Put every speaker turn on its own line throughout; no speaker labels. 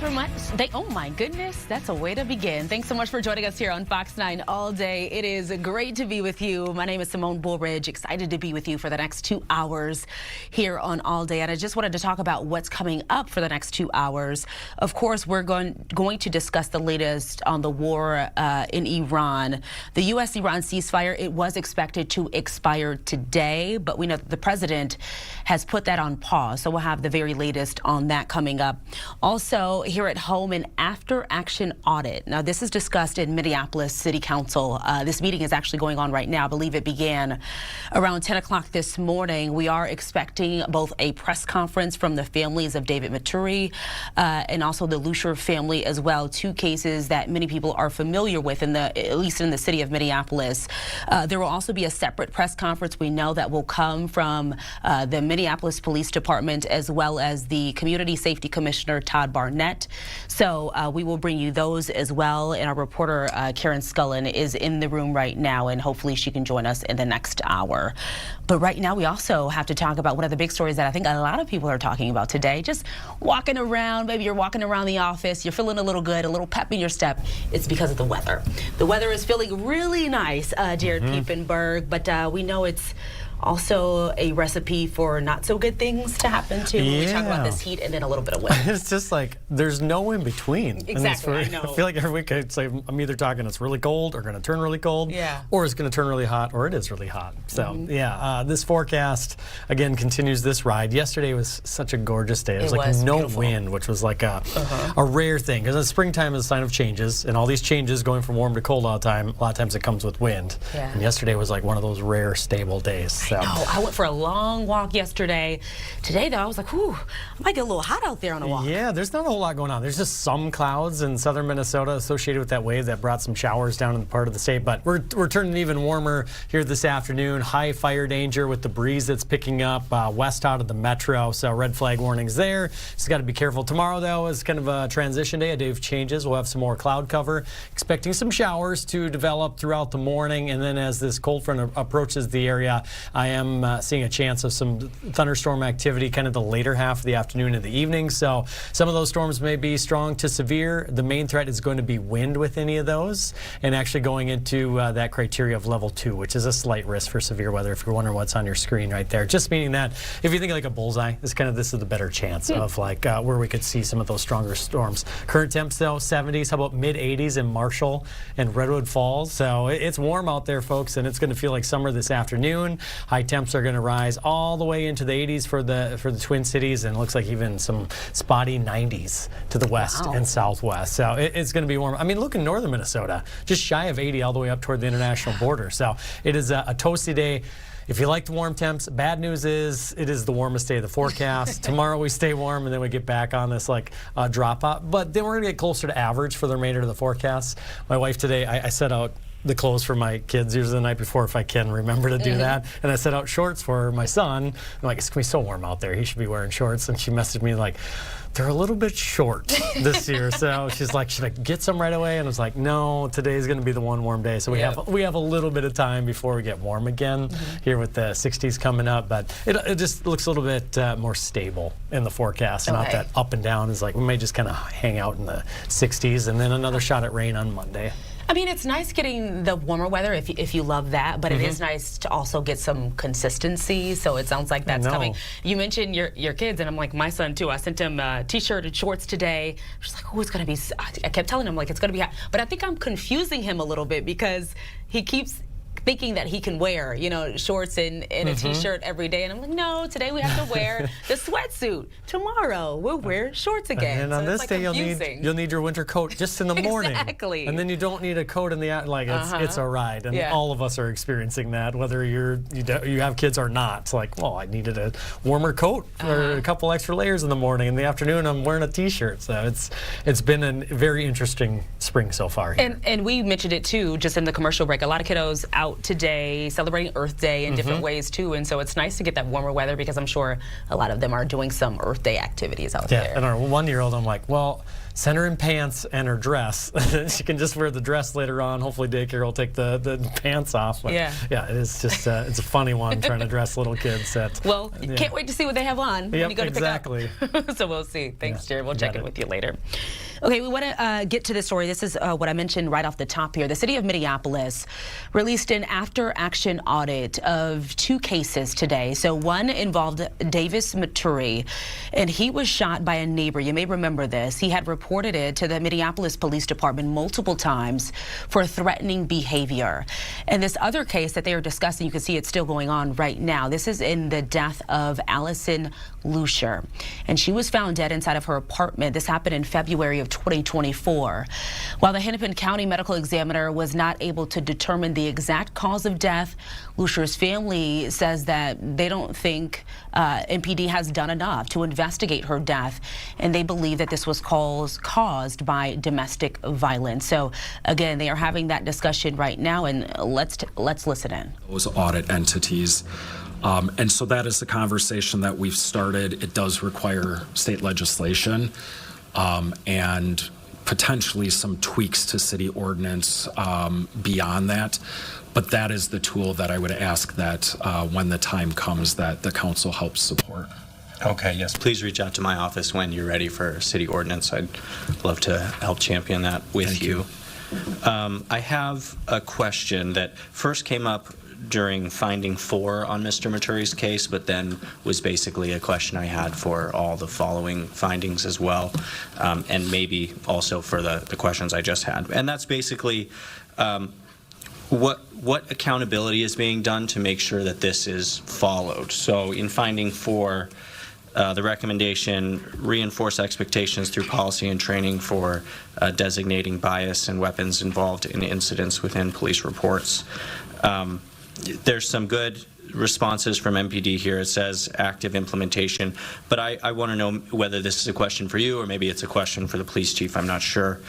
for much. Oh my goodness, that's a way to begin. Thanks so much for joining us here on Fox 9 all day. It is great to be with you. My name is Simone Bullridge. Excited to be with you for the next 2 hours here on All Day. And I just wanted to talk about what's coming up for the next 2 hours. Of course, we're going to discuss the latest on the war in Iran. The U.S.-Iran ceasefire, it was expected to expire today, but we know that the president has put that on pause. So we'll have the very latest on that coming up. Also, here at home, an after-action audit. Now, this is discussed in Minneapolis City Council. This meeting is actually going on right now. I believe it began around 10 o'clock this morning. We are expecting both a press conference from the families of David Maturi and also the Lucier family as well. Two cases that many people are familiar with, at least in the city of Minneapolis. There will also be a separate press conference we know that will come from the Minneapolis Police Department as well as the Community Safety Commissioner Todd Barnett. So we will bring you those as well. And our reporter Karen Scullen is in the room right now, and hopefully she can join us in the next hour. But right now we also have to talk about one of the big stories that I think a lot of people are talking about today. Just walking around, maybe you're walking around the office, you're feeling a little good, a little pep in your step. It's because of the weather. The weather is feeling really nice, Jared Piepenberg, but we know it's also a recipe for not so good things to happen too. When we talk about this heat and then a little bit of wind.
It's just like there's no in between.
Exactly, I know.
I feel like every week I'd say I'm either talking it's really cold or going to turn really cold, or it's going to turn really hot, or it is really hot. So this forecast again continues this ride. Yesterday was such a gorgeous day. There was no beautiful wind, which was like a rare thing, because the springtime is a sign of changes, and all these changes going from warm to cold all the time. A lot of times it comes with wind. And yesterday was like one of those rare stable days. So.
I know. I went for a long walk yesterday. Today, though, I was like, whew, I might get a little hot out there on a walk.
Yeah, there's not a whole lot going on. There's just some clouds in southern Minnesota associated with that wave that brought some showers down in the part of the state. But we're turning even warmer here this afternoon. High fire danger with the breeze that's picking up west out of the metro. So red flag warnings there. Just got to be careful. Tomorrow, though, is kind of a transition day, a day of changes. We'll have some more cloud cover. Expecting some showers to develop throughout the morning. And then as this cold front approaches the area, I am seeing a chance of some thunderstorm activity kind of the later half of the afternoon and the evening. So some of those storms may be strong to severe. The main threat is going to be wind with any of those, and actually going into that criteria of level 2, which is a slight risk for severe weather, if you're wondering what's on your screen right there. Just meaning that if you think like a bullseye, this is the better chance of like where we could see some of those stronger storms. Current temps though, 70s, how about mid 80s in Marshall and Redwood Falls. So it's warm out there, folks, and it's going to feel like summer this afternoon. High temps are going to rise all the way into the 80s for the Twin Cities, and it looks like even some spotty 90s to the west and southwest. So it's going to be warm. I mean, look in northern Minnesota, just shy of 80 all the way up toward the international border. So it is a toasty day. If you like the warm temps, bad news is it is the warmest day of the forecast. Tomorrow we stay warm, and then we get back on this like drop out. But then we're going to get closer to average for the remainder of the forecast. My wife today, I set out the clothes for my kids usually the night before if I can remember to do that. And I set out shorts for my son. I'm like, it's going to be so warm out there. He should be wearing shorts. And she messaged me like, they're a little bit short this year. So she's like, should I get some right away? And I was like, no, today's going to be the one warm day. So we have a little bit of time before we get warm again here with the 60s coming up. But it just looks a little bit more stable in the forecast. Not that up and down. Is like we may just kind of hang out in the 60s, and then another shot at rain on Monday.
I mean, it's nice getting the warmer weather if you love that, but it is nice to also get some consistency. So it sounds like that's coming. You mentioned your kids, and I'm like, my son too. I sent him a t-shirt and shorts today. She's like, oh, it's going to be, I kept telling him like it's going to be hot. But I think I'm confusing him a little bit because he keeps thinking that he can wear, you know, shorts and a t-shirt every day. And I'm like, no, today we have to wear the sweatsuit. Tomorrow we'll wear shorts again.
And on this day you'll need your winter coat just in the morning.
Exactly.
And then you don't need a coat in the like it's a ride. And all of us are experiencing that, whether you have kids or not. It's like, well, I needed a warmer coat or a couple extra layers in the morning. In the afternoon I'm wearing a t-shirt. So it's been a very interesting spring so far here.
And we mentioned it too just in the commercial break. A lot of kiddos out out today celebrating Earth Day in different ways too, and so it's nice to get that warmer weather because I'm sure a lot of them are doing some Earth Day activities out there.
And our 1-year-old, I'm like, well, send her in pants and her dress. She can just wear the dress later on. Hopefully daycare will take the pants off. But yeah, it is just it's a funny one trying to dress little kids.
Well, can't wait to see what they have on when you go to pick up. So we'll see. Thanks, Jared. We'll check in with you later. Okay, we want to get to this story. This is what I mentioned right off the top here. The city of Minneapolis released an after-action audit of 2 cases today. So one involved Davis Maturi, and he was shot by a neighbor. You may remember this. He had reported it to the Minneapolis Police Department multiple times for threatening behavior. And this other case that they are discussing, you can see it's still going on right now. This is in the death of Allison Lucier, and she was found dead inside of her apartment. This happened in February of 2024. While the Hennepin County medical examiner was not able to determine the exact cause of death, Lucier's family says that they don't think MPD has done enough to investigate her death, and they believe that this was caused by domestic violence. So again, they are having that discussion right now, and let's listen in.
Those audit entities. And so that is the conversation that we've started. It does require state legislation and potentially some tweaks to city ordinance beyond that. But that is the tool that I would ask that when the time comes that the council helps support.
Okay, yes. Please reach out to my office when you're ready for city ordinance. I'd love to help champion that with you. I have a question that first came up during finding 4 on Mr. Maturi's case, but then was basically a question I had for all the following findings as well, and maybe also for the questions I just had. And that's basically what accountability is being done to make sure that this is followed. So in finding 4, the recommendation, reinforce expectations through policy and training for designating bias and weapons involved in incidents within police reports. There's some good responses from MPD here. It says active implementation, but I want to know whether this is a question for you or maybe it's a question for the police chief. I'm not sure.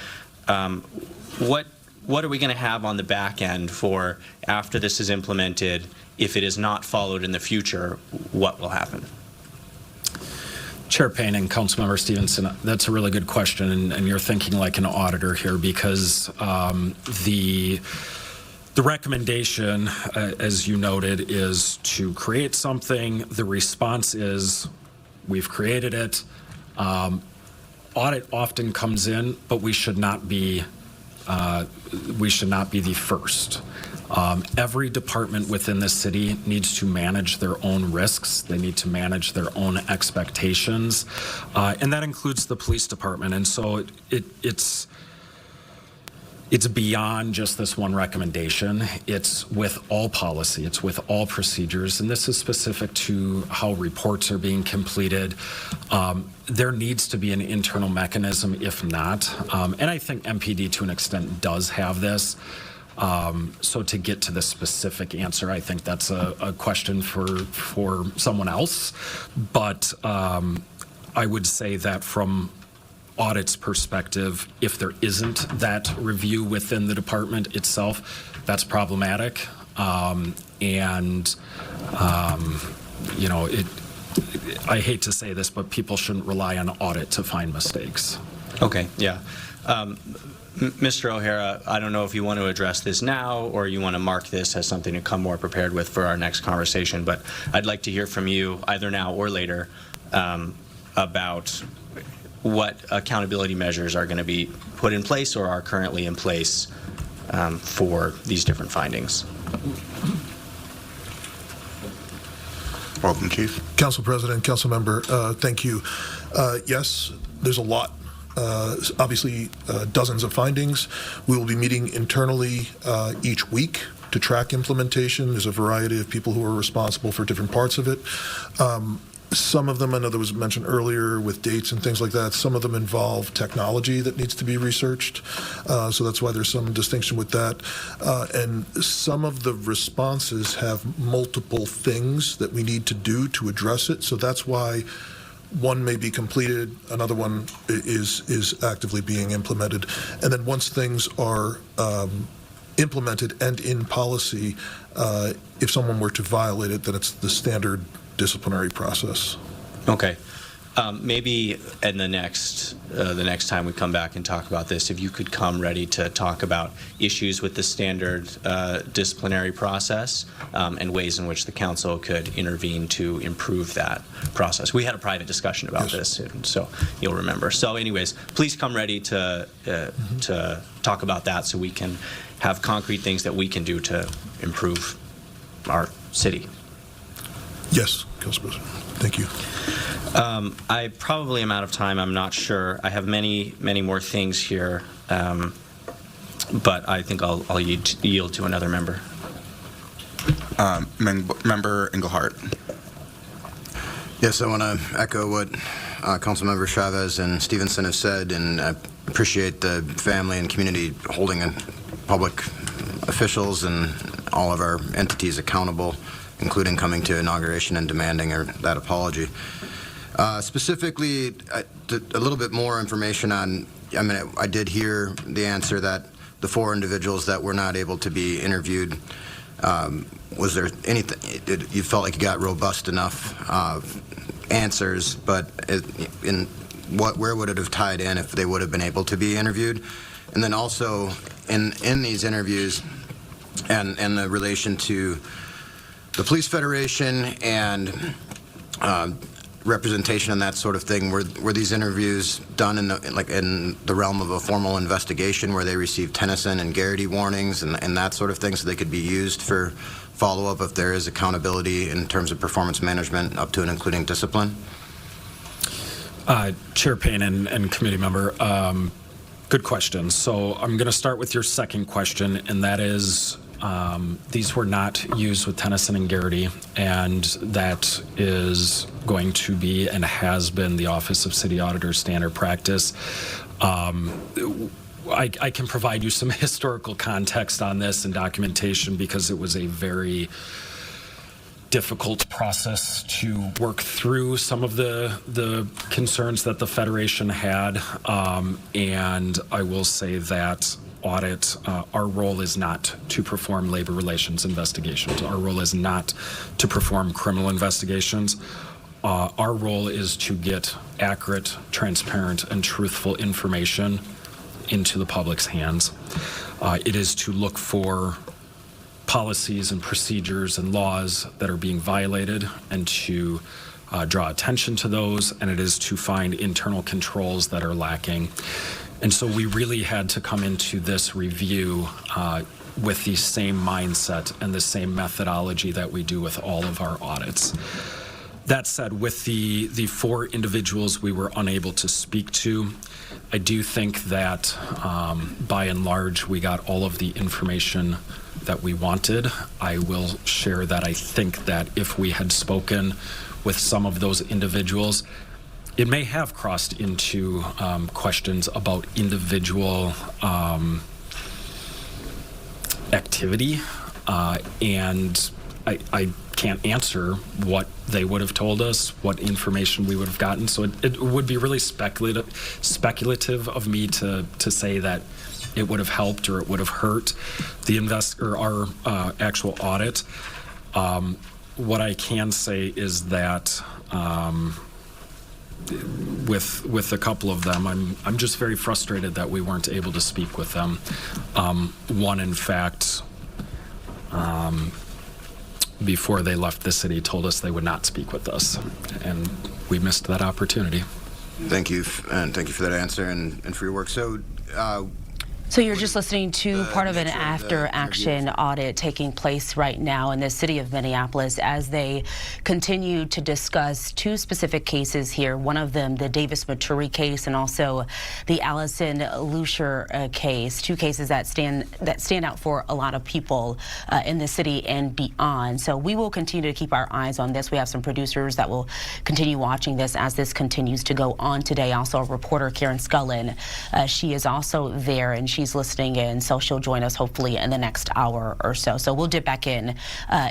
What are we going to have on the back end for after this is implemented? If it is not followed in the future, what will happen?
Chair Payne and Councilmember Stevenson, that's a really good question, and you're thinking like an auditor here because the recommendation, as you noted, is to create something. The response is, we've created it. Audit often comes in, but we should not be the first. Every department within the city needs to manage their own risks. They need to manage their own expectations, and that includes the police department. And so it's beyond just this one recommendation. It's with all policy. It's with all procedures. And this is specific to how reports are being completed. There needs to be an internal mechanism, if not. And I think MPD, to an extent, does have this. So to get to the specific answer, I think that's a question for someone else. But I would say that from audit's perspective, if there isn't that review within the department itself, that's problematic. You know, I hate to say this, but people shouldn't rely on audit to find mistakes.
Okay, yeah. Mr. O'Hara, I don't know if you want to address this now or you want to mark this as something to come more prepared with for our next conversation, but I'd like to hear from you either now or later about what accountability measures are going to be put in place or are currently in place for these different findings.
Welcome, Chief. Council President, Council Member, thank you. Yes, there's a lot. Obviously, dozens of findings. We will be meeting internally each week to track implementation. There's a variety of people who are responsible for different parts of it. Some of them, I know there was mentioned earlier with dates and things like that, some of them involve technology that needs to be researched. So that's why there's some distinction with that. And some of the responses have multiple things that we need to do to address it. So that's why one may be completed, another one is actively being implemented. And then once things are implemented and in policy. If someone were to violate it, then it's the standard disciplinary process.
Okay. Maybe in the next time we come back and talk about this, if you could come ready to talk about issues with the standard disciplinary process and ways in which the council could intervene to improve that process. We had a private discussion about this, and so you'll remember. So anyways, please come ready to talk about that so we can have concrete things that we can do to improve our city.
Yes, Council President. Thank you.
I probably am out of time. I'm not sure. I have many more things here, but I think I'll yield to another member.
Member Engelhardt.
Yes, I want to echo what Councilmember Chavez and Stevenson have said, and I appreciate the family and community holding public officials and all of our entities accountable, including coming to inauguration and demanding that apology. Specifically, a little bit more information on, I did hear the answer that the 4 individuals that were not able to be interviewed, was there anything, you felt like you got robust enough answers, but where would it have tied in if they would have been able to be interviewed? And then also, in these interviews, and the relation to the Police Federation and representation and that sort of thing, were these interviews done in the realm of a formal investigation where they received Tennyson and Garrity warnings and that sort of thing, so they could be used for follow-up if there is accountability in terms of performance management up to and including discipline?
Chair Payne and committee member, good question. So I'm going to start with your second question, and that is, these were not used with Tennyson and Garrity, and that is going to be and has been the Office of City Auditor standard practice. I can provide you some historical context on this and documentation because it was a very difficult process to work through some of the concerns that the Federation had, and I will say that audit, our role is not to perform labor relations investigations. Our role is not to perform criminal investigations. Our role is to get accurate, transparent, and truthful information into the public's hands. It is to look for policies and procedures and laws that are being violated and to draw attention to those, and it is to find internal controls that are lacking. And so we really had to come into this review with the same mindset and the same methodology that we do with all of our audits. That said, with the 4 individuals we were unable to speak to, I do think that by and large we got all of the information that we wanted. I will share that I think that if we had spoken with some of those individuals, it may have crossed into questions about individual activity, and I can't answer what they would have told us, what information we would have gotten. So it would be really speculative of me to say that it would have helped or it would have hurt our actual audit. What I can say is that with a couple of them, I'm just very frustrated that we weren't able to speak with them. One, in fact, before they left the city, told us they would not speak with us, and we missed that opportunity.
Thank you, and thank you for that answer and for your work.
So you're just listening to part of an after-action audit taking place right now in the city of Minneapolis as they continue to discuss 2 specific cases here. One of them, the Davis Maturi case, and also the Allison Lucier case. 2 cases that stand out for a lot of people in the city and beyond. So we will continue to keep our eyes on this. We have some producers that will continue watching this as this continues to go on today. Also, a reporter, Karen Scullin, she is also there, and she's listening in, so she'll join us hopefully in the next hour or so. So we'll dip back in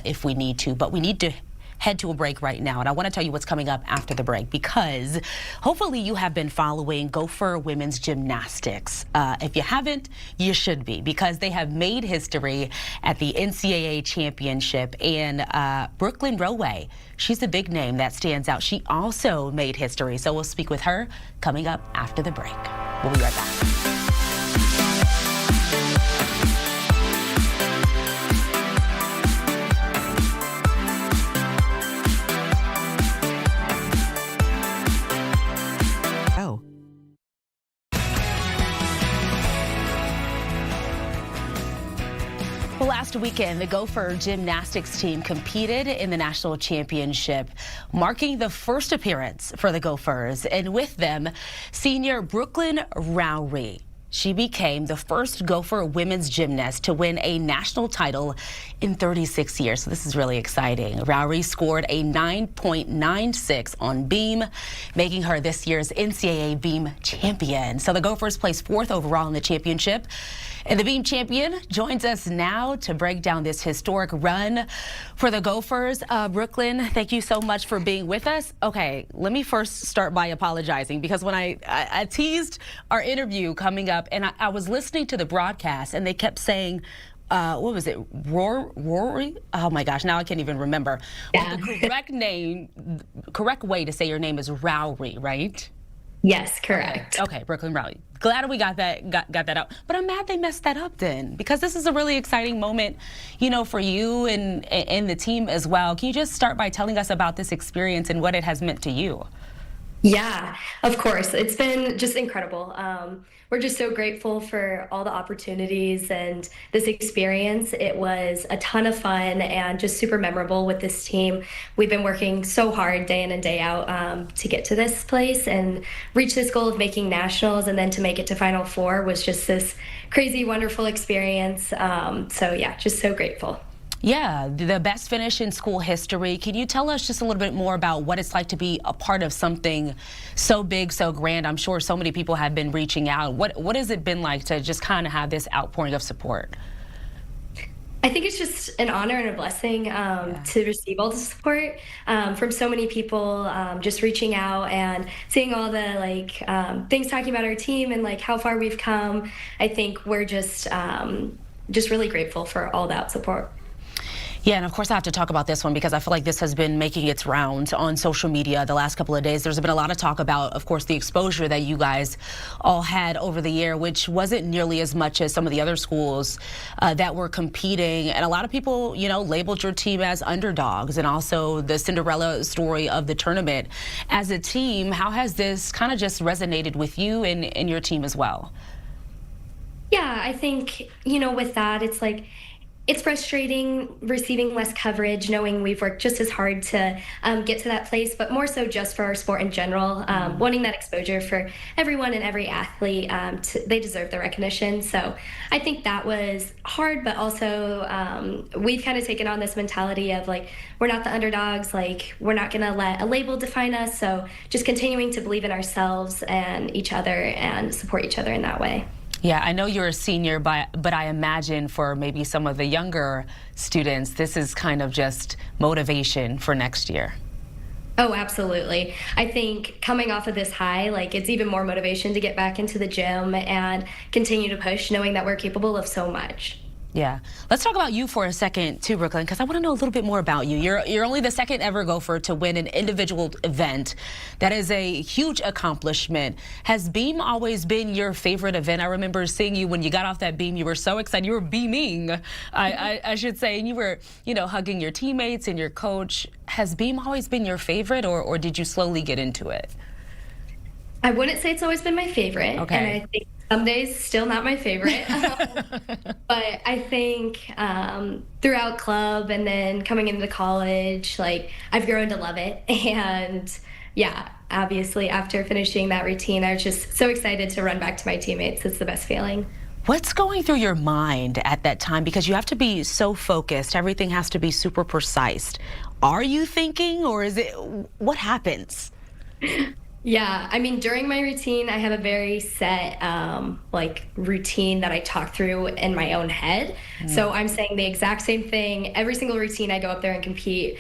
if we need to, but we need to head to a break right now, and I want to tell you what's coming up after the break, because hopefully you have been following Gopher women's gymnastics. If you haven't, you should be, because they have made history at the NCAA championship. And Brooklyn Roway, she's a big name that stands out. She also made history, so we'll speak with her coming up after the break. We'll be right back. Well, last weekend, the Gopher gymnastics team competed in the national championship, marking the first appearance for the Gophers. And with them, senior Brooklyn Roway. She became the first Gopher women's gymnast to win a national title in 36 years. So this is really exciting. Roway scored a 9.96 on beam, making her this year's NCAA beam champion. So the Gophers placed 4th overall in the championship. And the beam champion joins us now to break down this historic run for the Gophers. Brooklyn, thank you so much for being with us. Okay, let me first start by apologizing, because when I teased our interview coming up, and I was listening to the broadcast, and they kept saying, what was it, Rory? Oh my gosh, now I can't even remember. Yeah. Well, the correct way to say your name is Roway, right?
Yes, correct.
Okay, Brooklyn Roway. Glad we got that out. But I'm mad they messed that up then, because this is a really exciting moment, you know, for you and the team as well. Can you just start by telling us about this experience and what it has meant to you?
Yeah, of course. It's been just incredible. We're just so grateful for all the opportunities and this experience. It was a ton of fun and just super memorable with this team. We've been working so hard day in and day out to get to this place and reach this goal of making nationals, and then to make it to Final Four was just this crazy, wonderful experience. So yeah, just so grateful.
Yeah, the best finish in school history. Can you tell us just a little bit more about what it's like to be a part of something so big, so grand? I'm sure so many people have been reaching out. What has it been like to just kind of have this outpouring of support?
I think it's just an honor and a blessing to receive all the support from so many people, just reaching out and seeing all the things talking about our team and how far we've come. I think we're just really grateful for all that support.
Yeah, and of course I have to talk about this one, because I feel like this has been making its rounds on social media the last couple of days. There's been a lot of talk about, of course, the exposure that you guys all had over the year, which wasn't nearly as much as some of the other schools that were competing. And a lot of people, you know, labeled your team as underdogs, and also the Cinderella story of the tournament. As a team, how has this kind of just resonated with you and your team as well?
Yeah, I think, you know, with that, it's frustrating receiving less coverage, knowing we've worked just as hard to get to that place, but more so just for our sport in general, wanting that exposure for everyone and every athlete. They deserve the recognition. So I think that was hard, but also we've kind of taken on this mentality of we're not the underdogs, we're not going to let a label define us. So just continuing to believe in ourselves and each other and support each other in that way.
Yeah, I know you're a senior, but I imagine for maybe some of the younger students, this is kind of just motivation for next year.
Oh, absolutely. I think coming off of this high, it's even more motivation to get back into the gym and continue to push, knowing that we're capable of so much.
Yeah. Let's talk about you for a second too, Brooklyn, because I want to know a little bit more about you. You're only the second ever Gopher to win an individual event. That is a huge accomplishment. Has beam always been your favorite event? I remember seeing you when you got off that beam. You were so excited. You were beaming, I should say, and you were, you know, hugging your teammates and your coach. Has beam always been your favorite, or did you slowly get into it?
I wouldn't say it's always been my favorite.
Okay.
And I think some days still not my favorite. But I think throughout club and then coming into college, I've grown to love it. And yeah, obviously after finishing that routine, I was just so excited to run back to my teammates. It's the best feeling.
What's going through your mind at that time? Because you have to be so focused. Everything has to be super precise. Are you thinking, or is it, what happens?
Yeah, I mean, during my routine, I have a very set routine that I talk through in my own head. So I'm saying the exact same thing every single routine I go up there and compete.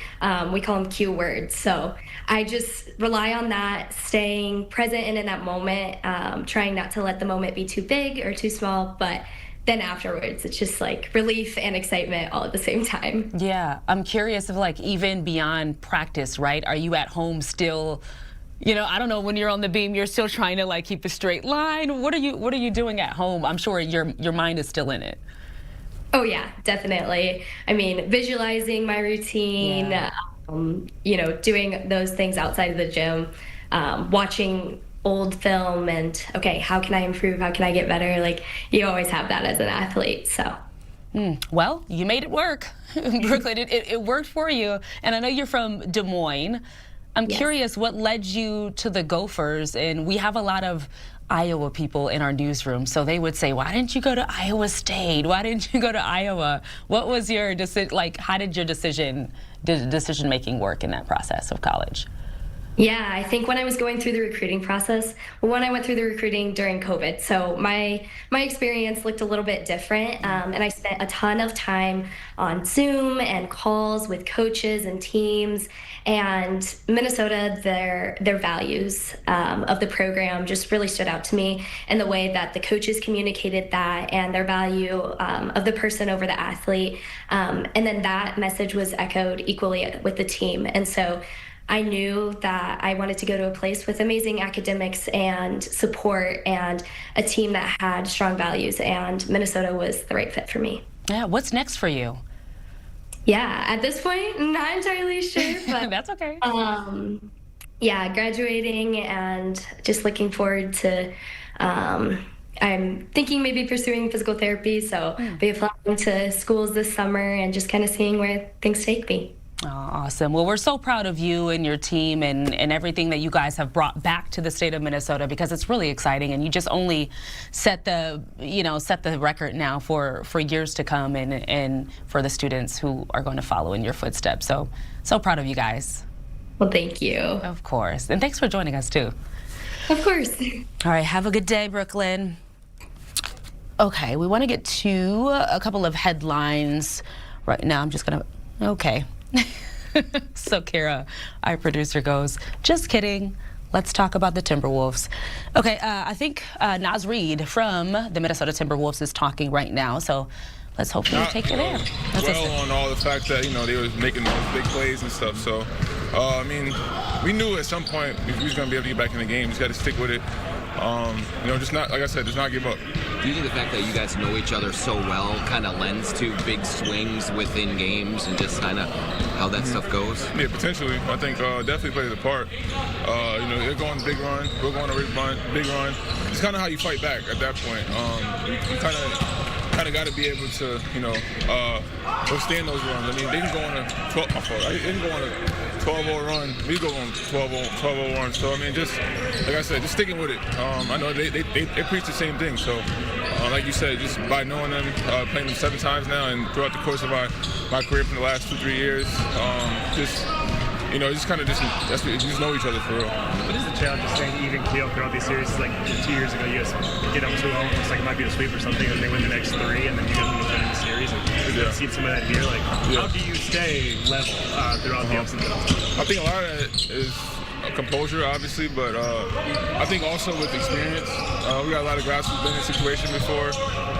We call them cue words. So I just rely on that, staying present and in that moment, trying not to let the moment be too big or too small. But then afterwards, it's just like relief and excitement all at the same time.
Yeah, I'm curious if like even beyond practice, right? Are you at home still? I don't know, when you're on the beam, you're still trying to like keep a straight line. What are you doing at home? I'm sure your mind is still in it.
Oh yeah, definitely. I mean, visualizing my routine, doing those things outside of the gym, watching old film and, okay, how can I improve? How can I get better? Like, you always have that as an athlete, so.
Well, you made it work. Brooklyn, it worked for you. And I know you're from Des Moines. I'm curious what led you to the Gophers, and we have a lot of Iowa people in our newsroom, so they would say, why didn't you go to Iowa State? Why didn't you go to Iowa? What was your decision, like, how did your decision-making work in that process of college?
Yeah, I think when I was going through the recruiting process, when I went through the recruiting during COVID, so my experience looked a little bit different, and I spent a ton of time on Zoom and calls with coaches and teams, and Minnesota, their values of the program just really stood out to me, and the way that the coaches communicated that and their value of the person over the athlete, and then that message was echoed equally with the team, and so I knew that I wanted to go to a place with amazing academics and support and a team that had strong values, and Minnesota was the right fit for me.
Yeah, what's next for you?
Yeah, at this point, not entirely sure, but
that's okay.
Yeah, graduating and just looking forward to, I'm thinking maybe pursuing physical therapy, so be applying to schools this summer and just kind of seeing where things take me.
Oh, awesome. Well, we're so proud of you and your team and everything that you guys have brought back to the state of Minnesota, because it's really exciting, and you just only set the record now for years to come and for the students who are going to follow in your footsteps. So proud of you guys.
Well, thank you.
Of course. And thanks for joining us too.
Of course.
All right, have a good day, Brooklyn. Okay, we want to get to a couple of headlines right now. I'm just going to, okay. So Kara, our producer, goes, just kidding. Let's talk about the Timberwolves. Okay, I think Naz Reid from the Minnesota Timberwolves is talking right now, so let's hopefully take you there.
On all the fact that, they were making those big plays and stuff. So, I mean, we knew at some point we was going to be able to get back in the game. Just got to stick with it. Just not, like I said, just not give up.
Do you think the fact that you guys know each other so well kind of lends to big swings within games and just kind of how that stuff goes?
Yeah, potentially. I think definitely plays a part. They're going big run, we're going a big run. It's kind of how you fight back at that point. You kind of got to be able to, withstand those runs. I mean, they can go on a 12-0 run. We go on 12-0 run. So, I mean, just, like I said, just sticking with it. I know they preach the same thing. So, like you said, just by knowing them, playing them 7 times now, and throughout the course of my career from the last 2-3 years, just know each other for real.
What is the challenge of staying even keel throughout these series? Like 2 years ago, you guys get up 2-0, looks like it might be a sweep or something, and they win the next 3, and then you guys end up winning the series. We've seen some of that here. Like, how do you stay level throughout the ups and downs?
I think a lot of it is composure, obviously, but I think also with experience, we got a lot of guys who've been in a situation before,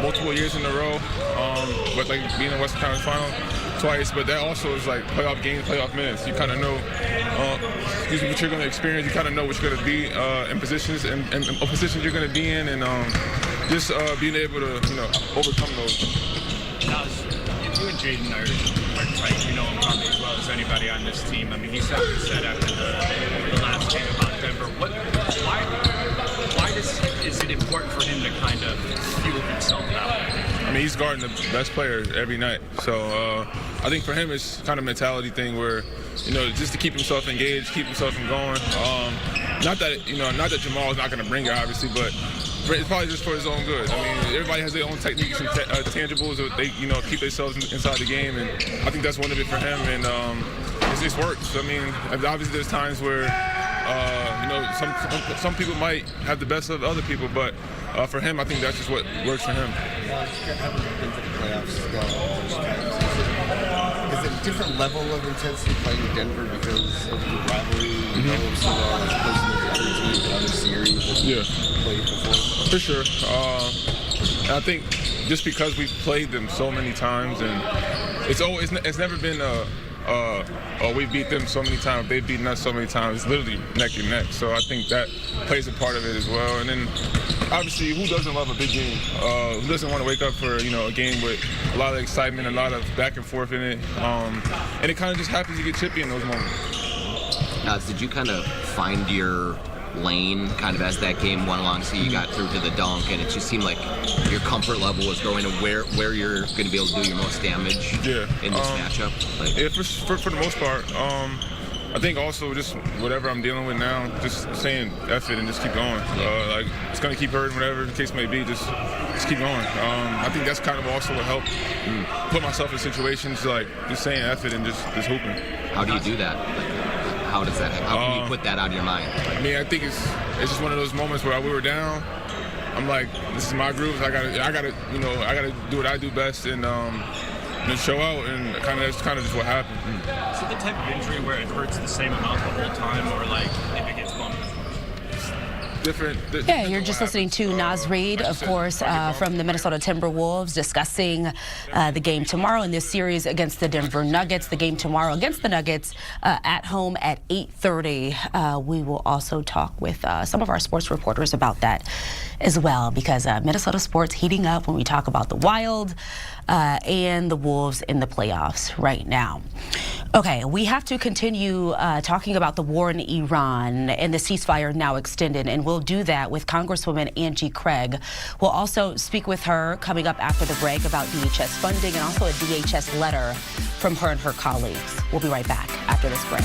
multiple years in a row, but like being in the Western Conference Final twice, but that also is like playoff games, playoff minutes. You kind of know what you're going to experience. You kind of know what you're going to be in positions and positions you're going to be in, and just being able to overcome those.
Now, you and Jaden are tight. You know him probably as well as anybody on this team. I mean, he said after the last game about Denver. Why is it important for him to kind of fuel himself that way?
I mean, he's guarding the best player every night. So I think for him, it's kind of a mentality thing where, just to keep himself engaged, keep himself from going. Not that Jamal is not going to bring it, obviously, but it's probably just for his own good. I mean, everybody has their own techniques and tangibles that they, keep themselves inside the game, and I think that's one of it for him. And it just works. I mean, obviously there's times where Some people might have the best of other people, but for him, I think that's just what works for him.
Having been to the playoffs, is it a different level of intensity playing in Denver because of the rivalry? You know, so as opposed to the other teams and other series that you played before?
For sure. And I think just because we've played them so many times, and it's never been we beat them so many times, they've beaten us so many times. It's literally neck and neck. So I think that plays a part of it as well. And then obviously, who doesn't love a big game? Who doesn't want to wake up for a game with a lot of excitement, a lot of back and forth in it? And it kind of just happens to get chippy in those moments.
Did you kind of find your lane kind of as that game went along, so you got through to the dunk, and it just seemed like your comfort level was growing to where you're going to be able to do your most damage in this matchup?
For the most part. I think also just whatever I'm dealing with now, just saying F it and just keep going. It's going to keep hurting, whatever the case may be, just keep going. I think that's kind of also what helped put myself in situations like just saying F it and just hooping.
How do you do that? How can you put that out of your mind?
I mean, I think it's just one of those moments where we were down. I'm like, this is my groove. I gotta do what I do best and show out, and that's kind of just what happened.
Is it the type of injury where it hurts the same amount the whole time, or like if it gets bumped?
You're just listening to Naz Reid, of course, from the Minnesota Timberwolves, discussing the game tomorrow in this series against the Denver Nuggets. The game tomorrow against the Nuggets at home at 8:30. We will also talk with some of our sports reporters about that as well, because Minnesota sports heating up when we talk about the Wild and the Wolves in the playoffs right now. Okay, we have to continue talking about the war in Iran and the ceasefire now extended, and we'll do that with Congresswoman Angie Craig. We'll also speak with her coming up after the break about DHS funding and also a DHS letter from her and her colleagues. We'll be right back after this break.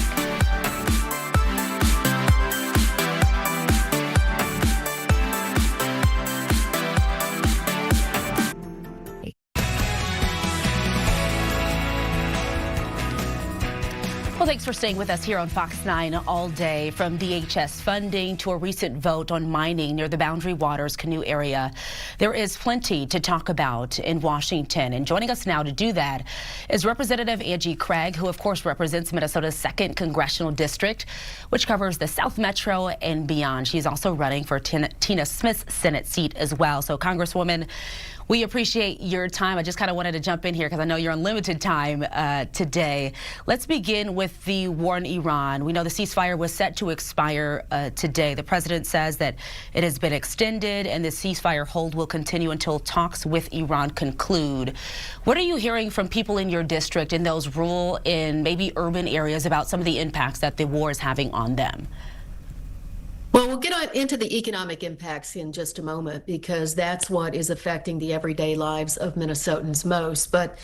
Well, thanks for staying with us here on Fox 9 all day. From DHS funding to a recent vote on mining near the Boundary Waters canoe area, there is plenty to talk about in Washington. And joining us now to do that is Representative Angie Craig, who of course represents Minnesota's 2nd Congressional District, which covers the South Metro and beyond. She's also running for Tina Smith's Senate seat as well. So, Congresswoman, we appreciate your time. I just kind of wanted to jump in here because I know you're on limited time today. Let's begin with the war in Iran. We know the ceasefire was set to expire today. The president says that it has been extended and the ceasefire hold will continue until talks with Iran conclude. What are you hearing from people in your district, in those rural and maybe urban areas, about some of the impacts that the war is having on them?
Well, we'll get into the economic impacts in just a moment, because that's what is affecting the everyday lives of Minnesotans most. But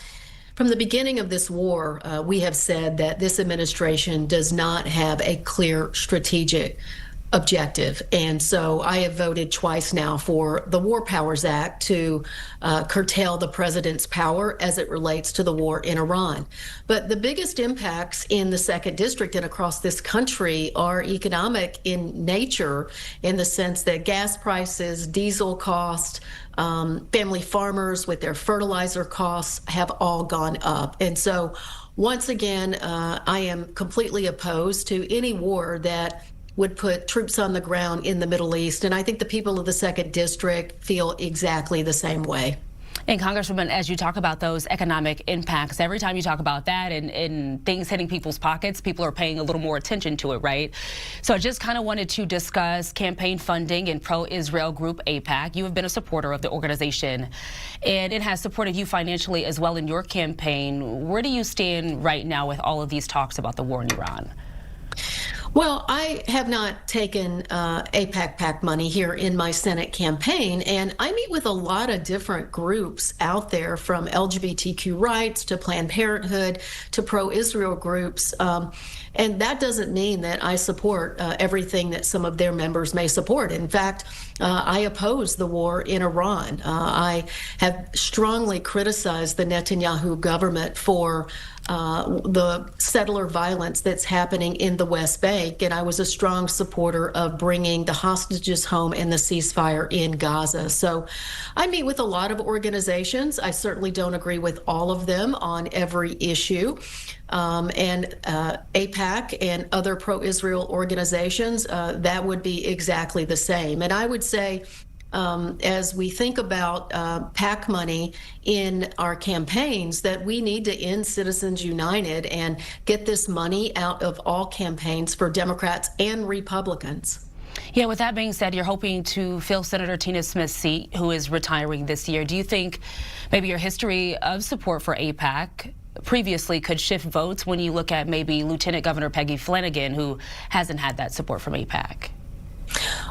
from the beginning of this war, we have said that this administration does not have a clear strategic objective. And so I have voted twice now for the War Powers Act to curtail the president's power as it relates to the war in Iran. But the biggest impacts in the 2nd District and across this country are economic in nature, in the sense that gas prices, diesel costs, family farmers with their fertilizer costs have all gone up. And so once again, I am completely opposed to any war that would put troops on the ground in the Middle East. And I think the people of the 2nd District feel exactly the same way.
And Congresswoman, as you talk about those economic impacts, every time you talk about that and things hitting people's pockets, people are paying a little more attention to it, right? So I just kind of wanted to discuss campaign funding and pro-Israel group AIPAC. You have been a supporter of the organization, and it has supported you financially as well in your campaign. Where do you stand right now with all of these talks about the war in Iran?
Well, I have not taken AIPAC PAC money here in my Senate campaign, and I meet with a lot of different groups out there, from LGBTQ rights to Planned Parenthood to pro-Israel groups. And that doesn't mean that I support everything that some of their members may support. In fact, I oppose the war in Iran. I have strongly criticized the Netanyahu government for the settler violence that's happening in the West Bank, and I was a strong supporter of bringing the hostages home and the ceasefire in Gaza. So I meet with a lot of organizations. I certainly don't agree with all of them on every issue. And AIPAC and other pro-Israel organizations, that would be exactly the same. And I would say, as we think about PAC money in our campaigns, that we need to end Citizens United and get this money out of all campaigns for Democrats and Republicans.
Yeah, with that being said, you're hoping to fill Senator Tina Smith's seat, who is retiring this year. Do you think maybe your history of support for AIPAC previously could shift votes when you look at maybe Lieutenant Governor Peggy Flanagan, who hasn't had that support from AIPAC?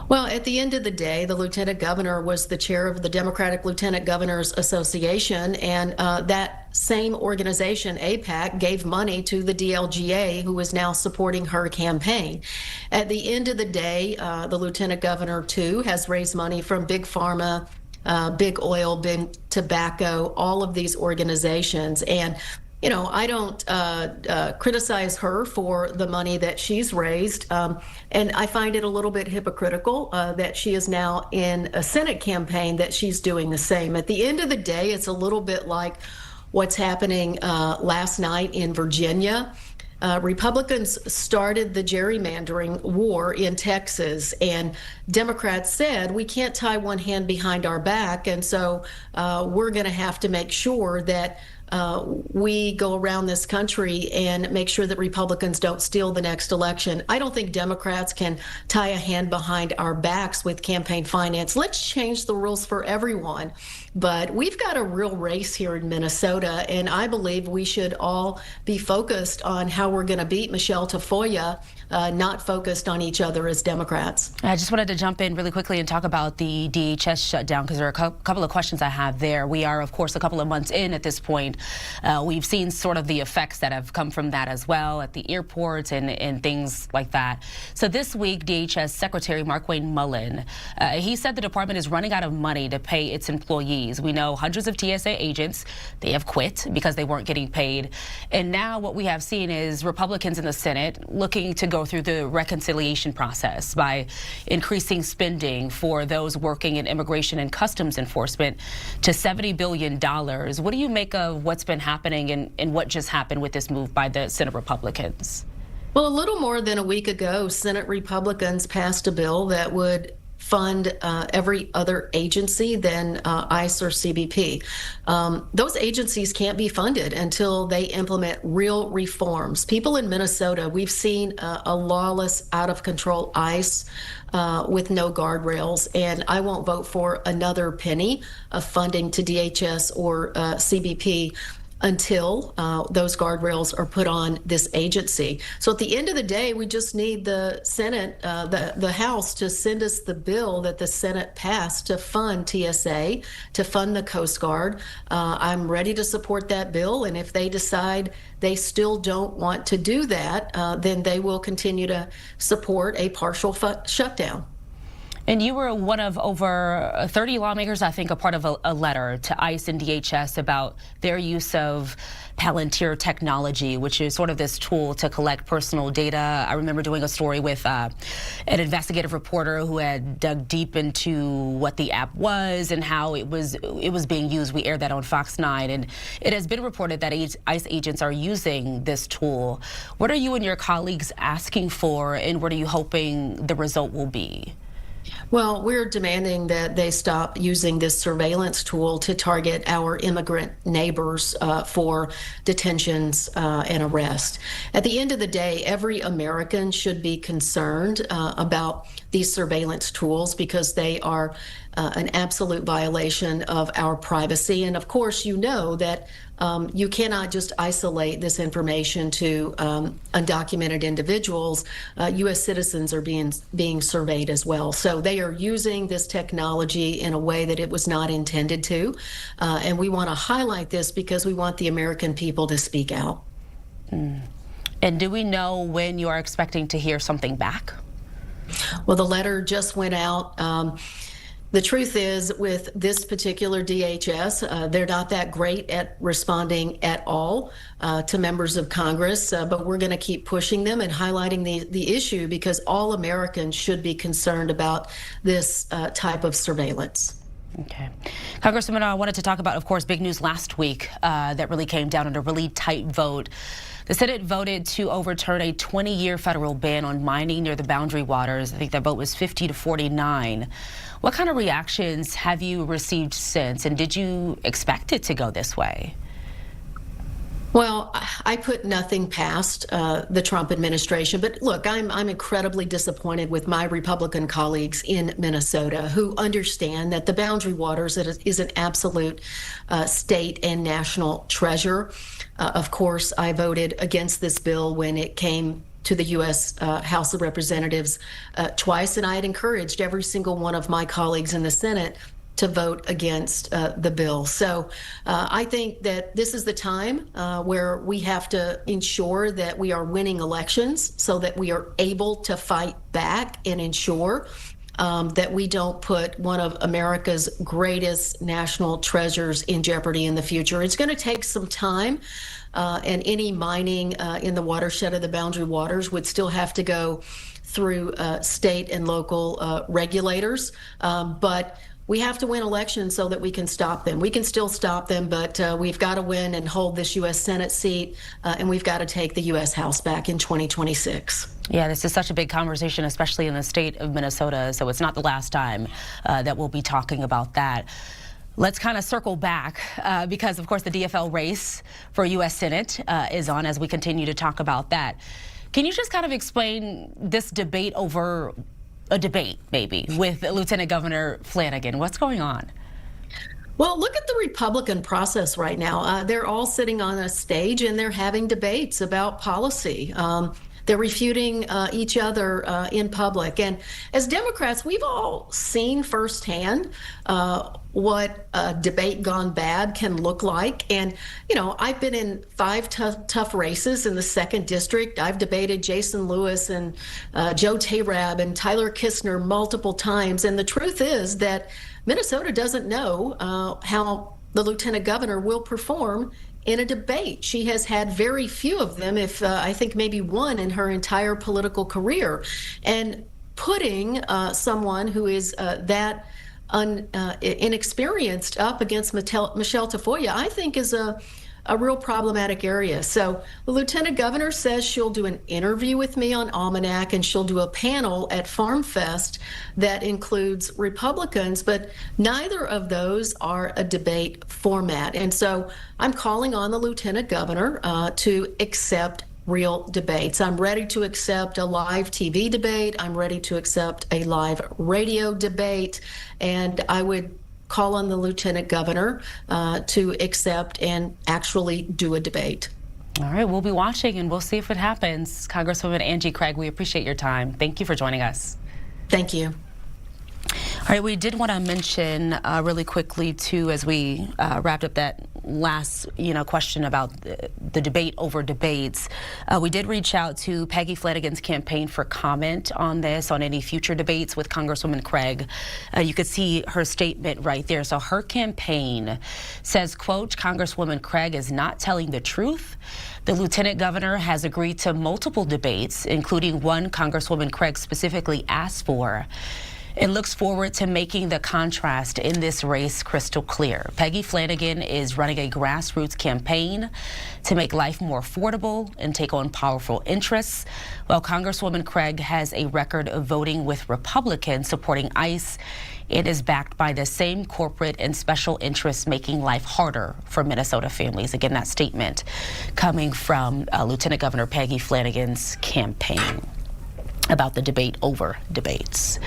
Well, at the end of the day, the lieutenant governor was the chair of the Democratic Lieutenant Governors Association, and that same organization, AIPAC, gave money to the DLGA, who is now supporting her campaign. At the end of the day, the lieutenant governor, too, has raised money from Big Pharma, Big Oil, Big Tobacco, all of these organizations. And you know, I don't criticize her for the money that she's raised, and I find it a little bit hypocritical that she is now in a Senate campaign that she's doing the same. At the end of the day, it's a little bit like what's happening last night in Virginia. Republicans started the gerrymandering war in Texas, and Democrats said we can't tie one hand behind our back, and so we're going to have to make sure that we go around this country and make sure that Republicans don't steal the next election. I don't think Democrats can tie a hand behind our backs with campaign finance. Let's change the rules for everyone. But we've got a real race here in Minnesota, and I believe we should all be focused on how we're going to beat Michelle Tafoya, not focused on each other as Democrats.
I just wanted to jump in really quickly and talk about the DHS shutdown, because there are a couple of questions I have there. We are, of course, a couple of months in at this point. We've seen sort of the effects that have come from that as well at the airports and things like that. So this week, DHS Secretary Markwayne Mullen, he said the department is running out of money to pay its employees. We know hundreds of TSA agents, they have quit because they weren't getting paid. And now what we have seen is Republicans in the Senate looking to go through the reconciliation process by increasing spending for those working in immigration and customs enforcement to $70 billion. What do you make of what's been happening and what just happened with this move by the Senate Republicans?
Well, a little more than a week ago, Senate Republicans passed a bill that would fund every other agency than ICE or CBP. Those agencies can't be funded until they implement real reforms. People in Minnesota, we've seen a lawless, out-of-control ICE with no guardrails, and I won't vote for another penny of funding to DHS or CBP until those guardrails are put on this agency. So at the end of the day, we just need the Senate, the House, to send us the bill that the Senate passed to fund TSA, to fund the Coast Guard. I'm ready to support that bill, and if they decide they still don't want to do that, then they will continue to support a partial shutdown.
And you were one of over 30 lawmakers, I think, a part of a letter to ICE and DHS about their use of Palantir technology, which is sort of this tool to collect personal data. I remember doing a story with an investigative reporter who had dug deep into what the app was and how it was being used. We aired that on Fox 9, and it has been reported that ICE agents are using this tool. What are you and your colleagues asking for, and what are you hoping the result will be?
Well, we're demanding that they stop using this surveillance tool to target our immigrant neighbors for detentions and arrest. At the end of the day, every American should be concerned about these surveillance tools because they are an absolute violation of our privacy. And of course, you know that you cannot just isolate this information to undocumented individuals. U.S. citizens are being surveyed as well. So they are using this technology in a way that it was not intended to. And we want to highlight this because we want the American people to speak out.
And do we know when you are expecting to hear something back?
Well, the letter just went out. The truth is, with this particular DHS, they're not that great at responding at all to members of Congress, but we're going to keep pushing them and highlighting the issue because all Americans should be concerned about this type of surveillance.
Okay. Congresswoman, I wanted to talk about, of course, big news last week that really came down in a really tight vote. The Senate voted to overturn a 20-year federal ban on mining near the boundary waters. I think that vote was 50 to 49. What kind of reactions have you received since, and did you expect it to go this way?
Well, I put nothing past the Trump administration, but look, I'm incredibly disappointed with my Republican colleagues in Minnesota who understand that the boundary waters is an absolute state and national treasure. Of course, I voted against this bill when it came to the U.S. House of Representatives twice, and I had encouraged every single one of my colleagues in the Senate to vote against the bill. So I think that this is the time where we have to ensure that we are winning elections so that we are able to fight back and ensure that we don't put one of America's greatest national treasures in jeopardy in the future. It's going to take some time, and any mining in the watershed of the boundary waters would still have to go through state and local regulators. But we have to win elections so that we can stop them. We can still stop them, but we've got to win and hold this U.S. Senate seat, and we've got to take the U.S. House back in 2026.
Yeah, this is such a big conversation, especially in the state of Minnesota, so it's not the last time that we'll be talking about that. Let's kind of circle back because, of course, the DFL race for U.S. Senate is on as we continue to talk about that. Can you just kind of explain this debate over a debate, maybe, with Lieutenant Governor Flanagan? What's going on?
Well, look at the Republican process right now. They're all sitting on a stage and they're having debates about policy. They're refuting each other in public. And as Democrats, we've all seen firsthand what a debate gone bad can look like. And, you know, I've been in 5 tough races in the 2nd District. I've debated Jason Lewis and Joe Tarab and Tyler Kistner multiple times. And the truth is that Minnesota doesn't know how the lieutenant governor will perform in a debate. She has had very few of them, if I think maybe one in her entire political career. And putting someone who is that inexperienced up against Michelle Tafoya, I think is a real problematic area. So the lieutenant governor says she'll do an interview with me on Almanac and she'll do a panel at Farm Fest that includes Republicans, but neither of those are a debate format. And so I'm calling on the lieutenant governor to accept real debates. I'm ready to accept a live TV debate. I'm ready to accept a live radio debate. And I would call on the lieutenant governor to accept and actually do a debate.
All right, we'll be watching and we'll see if it happens. Congresswoman Angie Craig, we appreciate your time. Thank you for joining us.
Thank you.
All right, we did want to mention really quickly, too, as we wrapped up that last, question about the debate over debates. We did reach out to Peggy Flanagan's campaign for comment on this, on any future debates with Congresswoman Craig. You could see her statement right there. So her campaign says, quote, Congresswoman Craig is not telling the truth. The lieutenant governor has agreed to multiple debates, including one Congresswoman Craig specifically asked for, and looks forward to making the contrast in this race crystal clear. Peggy Flanagan is running a grassroots campaign to make life more affordable and take on powerful interests, while Congresswoman Craig has a record of voting with Republicans supporting ICE. It is backed by the same corporate and special interests making life harder for Minnesota families. Again, that statement coming from Lieutenant Governor Peggy Flanagan's campaign about the debate over debates.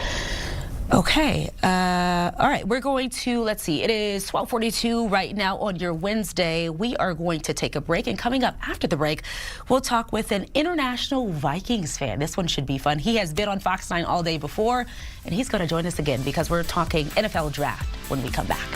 Okay, all right, we're going to, let's see, it is 12:42 right now on your Wednesday. We are going to take a break, and coming up after the break, we'll talk with an international Vikings fan. This one should be fun. He has been on Fox 9 all day before, and he's going to join us again because we're talking NFL draft when we come back.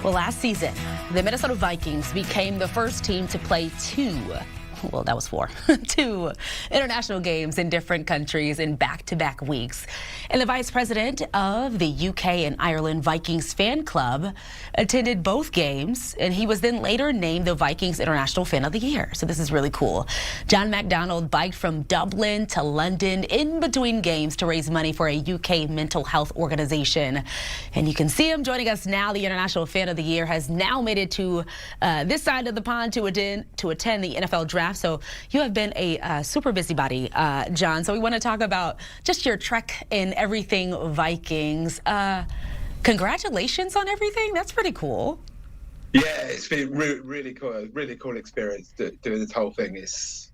Well, last season, the Minnesota Vikings became the first team to play two international games in different countries in back-to-back weeks. And the vice president of the UK and Ireland Vikings fan club attended both games, and he was then later named the Vikings International Fan of the Year. So this is really cool. John McDonald biked from Dublin to London in between games to raise money for a UK mental health organization. And you can see him joining us now. The International Fan of the Year has now made it to this side of the pond to attend the NFL draft. So you have been a super busybody, John. So we want to talk about just your trek in everything Vikings. Congratulations on everything. That's pretty cool.
Yeah, it's been really cool experience doing this whole thing. It's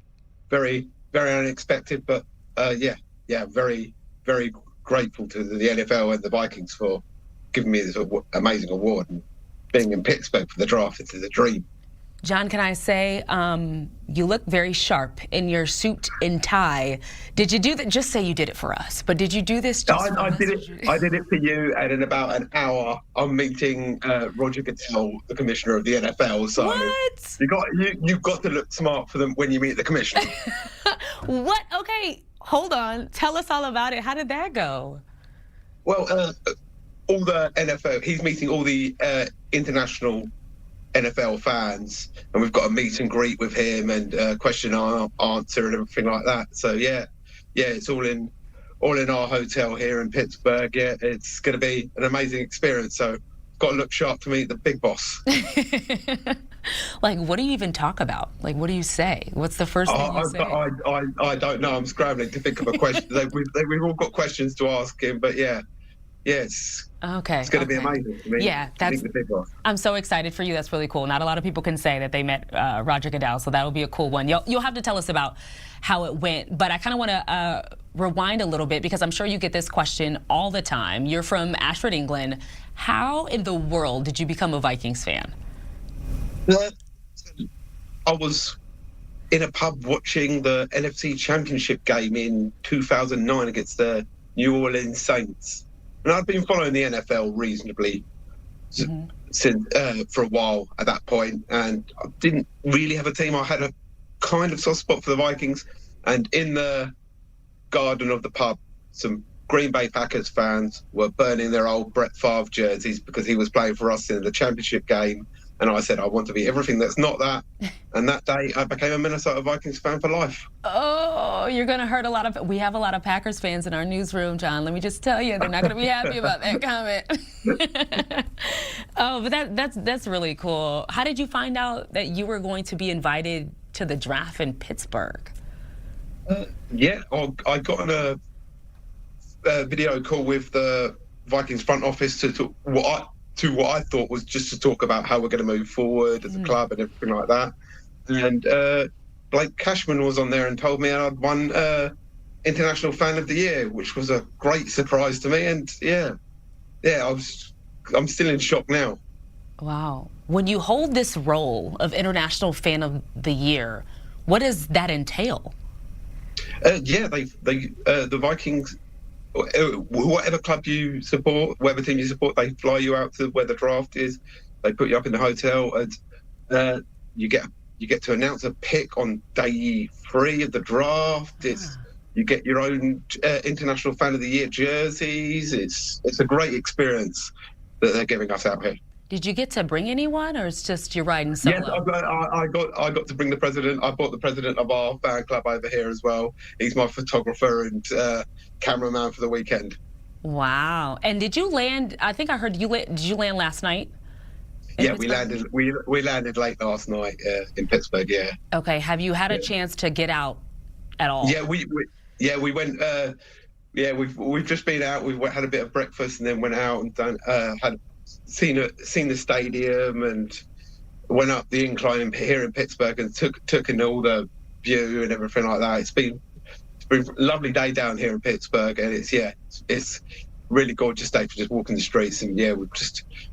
very, very unexpected, but very, very grateful to the NFL and the Vikings for giving me this amazing award. And being in Pittsburgh for the draft, it's a dream.
John, can I say, you look very sharp in your suit and tie. Did you do that? Just say you did it for us, but did you do this just for us?
I did it for you, and in about an hour, I'm meeting Roger Goodell, the commissioner of the NFL. So
what?
You've got to look smart for them when you meet the commissioner.
What? Okay, hold on. Tell us all about it. How did that go?
Well, all the NFL, he's meeting all the international NFL fans, and we've got a meet and greet with him and question and answer and everything like that. So yeah, it's all in our hotel here in Pittsburgh. Yeah, it's going to be an amazing experience. So got to look sharp to meet the big boss.
Like, what do you even talk about? Like, what do you say? What's the first thing you say?
I don't know. I'm scrambling to think of a question. We've all got questions to ask him, but yeah, it's going to be amazing.
Yeah, I'm so excited for you. That's really cool. Not a lot of people can say that they met Roger Goodell, so that'll be a cool one. You'll have to tell us about how it went, but I kind of want to rewind a little bit because I'm sure you get this question all the time. You're from Ashford, England. How in the world did you become a Vikings fan?
I was in a pub watching the NFC Championship game in 2009 against the New Orleans Saints. And I'd been following the NFL reasonably since for a while at that point, and I didn't really have a team. I had a kind of soft spot for the Vikings, and in the garden of the pub, some Green Bay Packers fans were burning their old Brett Favre jerseys because he was playing for us in the championship game. And I said, I want to be everything that's not that. And that day, I became a Minnesota Vikings fan for life.
Oh, you're going to hurt we have a lot of Packers fans in our newsroom, John. Let me just tell you, they're not going to be happy about that comment. Oh, but that's really cool. How did you find out that you were going to be invited to the draft in Pittsburgh?
I got on a video call with the Vikings front office to talk what I thought was just to talk about how we're going to move forward as a club and everything like that. And Blake Cashman was on there and told me I'd won International Fan of the Year, which was a great surprise to me. And I'm still in shock now.
Wow. When you hold this role of International Fan of the Year, what does that entail?
The Vikings, whatever club you support, whatever team you support, they fly you out to where the draft is. They put you up in the hotel, and you get to announce a pick on day 3 of the draft. You get your own International Fan of the Year jerseys. It's a great experience that they're giving us out here.
Did you get to bring anyone, or it's just you're riding solo?
Yes, I got to bring the president. I brought the president of our fan club over here as well. He's my photographer and cameraman for the weekend.
Wow! And did you land? I think I heard did you land last night?
Yeah, we landed. We landed late last night in Pittsburgh. Yeah.
Okay. Have you had a chance to get out at all?
Yeah, we went. We've just been out. We had a bit of breakfast and then went out and had seen the stadium and went up the incline here in Pittsburgh and took in all the view and everything like that. It's been a lovely day down here in Pittsburgh, and it's really gorgeous day for just walking the streets. And yeah,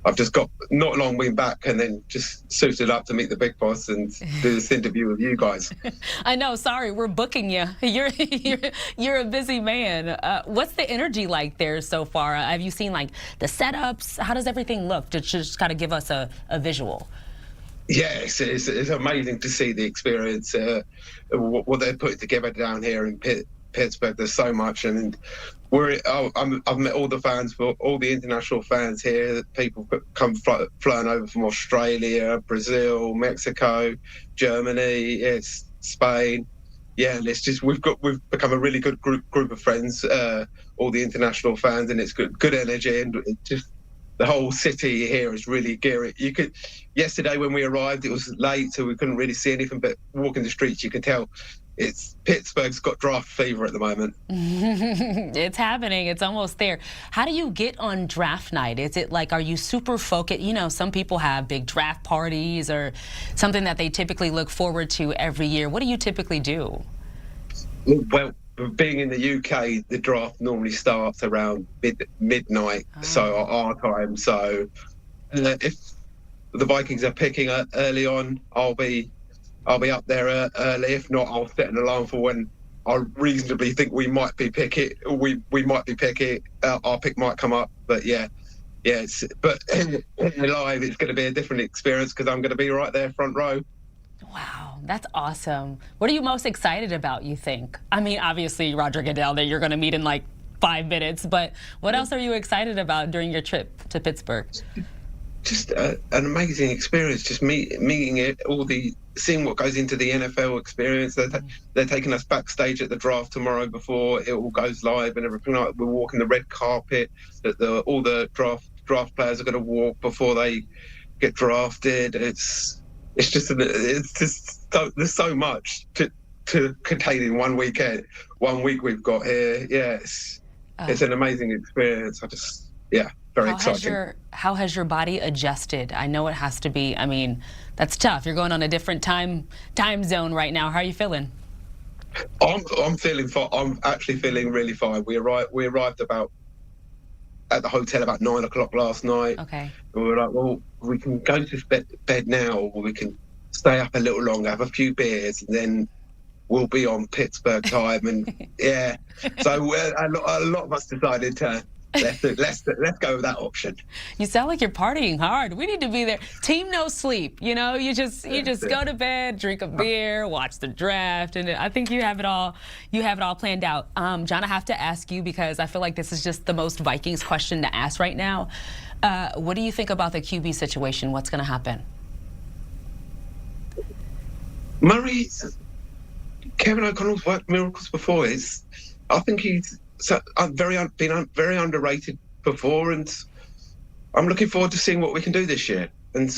I've just got not long been back and then just suited up to meet the big boss and do this interview with you guys.
I know. Sorry, we're booking you. You're a busy man. What's the energy like there so far? Have you seen like the setups? How does everything look? Just kind of give us a visual.
Yes, it's amazing to see the experience, what they're putting together down here in Pittsburgh. There's so much, and I've met all the fans, all the international fans here. People come flying over from Australia, Brazil, Mexico, Germany, Spain. Yeah, and it's just we've become a really good group of friends. All the international fans, and it's good energy, and it just. The whole city here is really gearing. Yesterday when we arrived, it was late, so we couldn't really see anything. But walking the streets, you can tell Pittsburgh's got draft fever at the moment.
It's happening. It's almost there. How do you get on draft night? Is it like, are you super focused? You know, some people have big draft parties or something that they typically look forward to every year. What do you typically do?
Well, being in the UK, the draft normally starts around midnight, so our time. So if the Vikings are picking early on, I'll be up there early. If not, I'll set an alarm for when I reasonably think we might be picking. We might be picking. Our pick might come up, but but live, it's going to be a different experience because I'm going to be right there front row.
Wow, that's awesome. What are you most excited about, you think? I mean, obviously, Roger Goodell that you're going to meet in like 5 minutes, but what else are you excited about during your trip to Pittsburgh?
Just an amazing experience, just meeting seeing what goes into the NFL experience. They're taking us backstage at the draft tomorrow before it all goes live and everything. Like we're walking the red carpet that all the draft players are going to walk before they get drafted. There's so much to contain in 1 weekend. 1 week we've got here. Yes, it's an amazing experience. Very exciting.
How has your body adjusted? I know it has to be. I mean, that's tough. You're going on a different time zone right now. How are you feeling?
I'm feeling fine. I'm actually feeling really fine. We arrived at the hotel about 9 o'clock last night.
Okay.
And we were like, well, we can go to bed now, or we can stay up a little longer, have a few beers, and then we'll be on Pittsburgh time. And yeah, so a lot of us decided to let's go with that option.
You sound like you're partying hard. We need to be there. Team no sleep. You know, you just go to bed, drink a beer, watch the draft, and I think you have it all. You have it all planned out. John, I have to ask you because I feel like this is just the most Vikings question to ask right now. What do you think about the QB situation? What's going to happen?
Kevin O'Connell's worked miracles before. I think he's been very underrated before, and I'm looking forward to seeing what we can do this year. And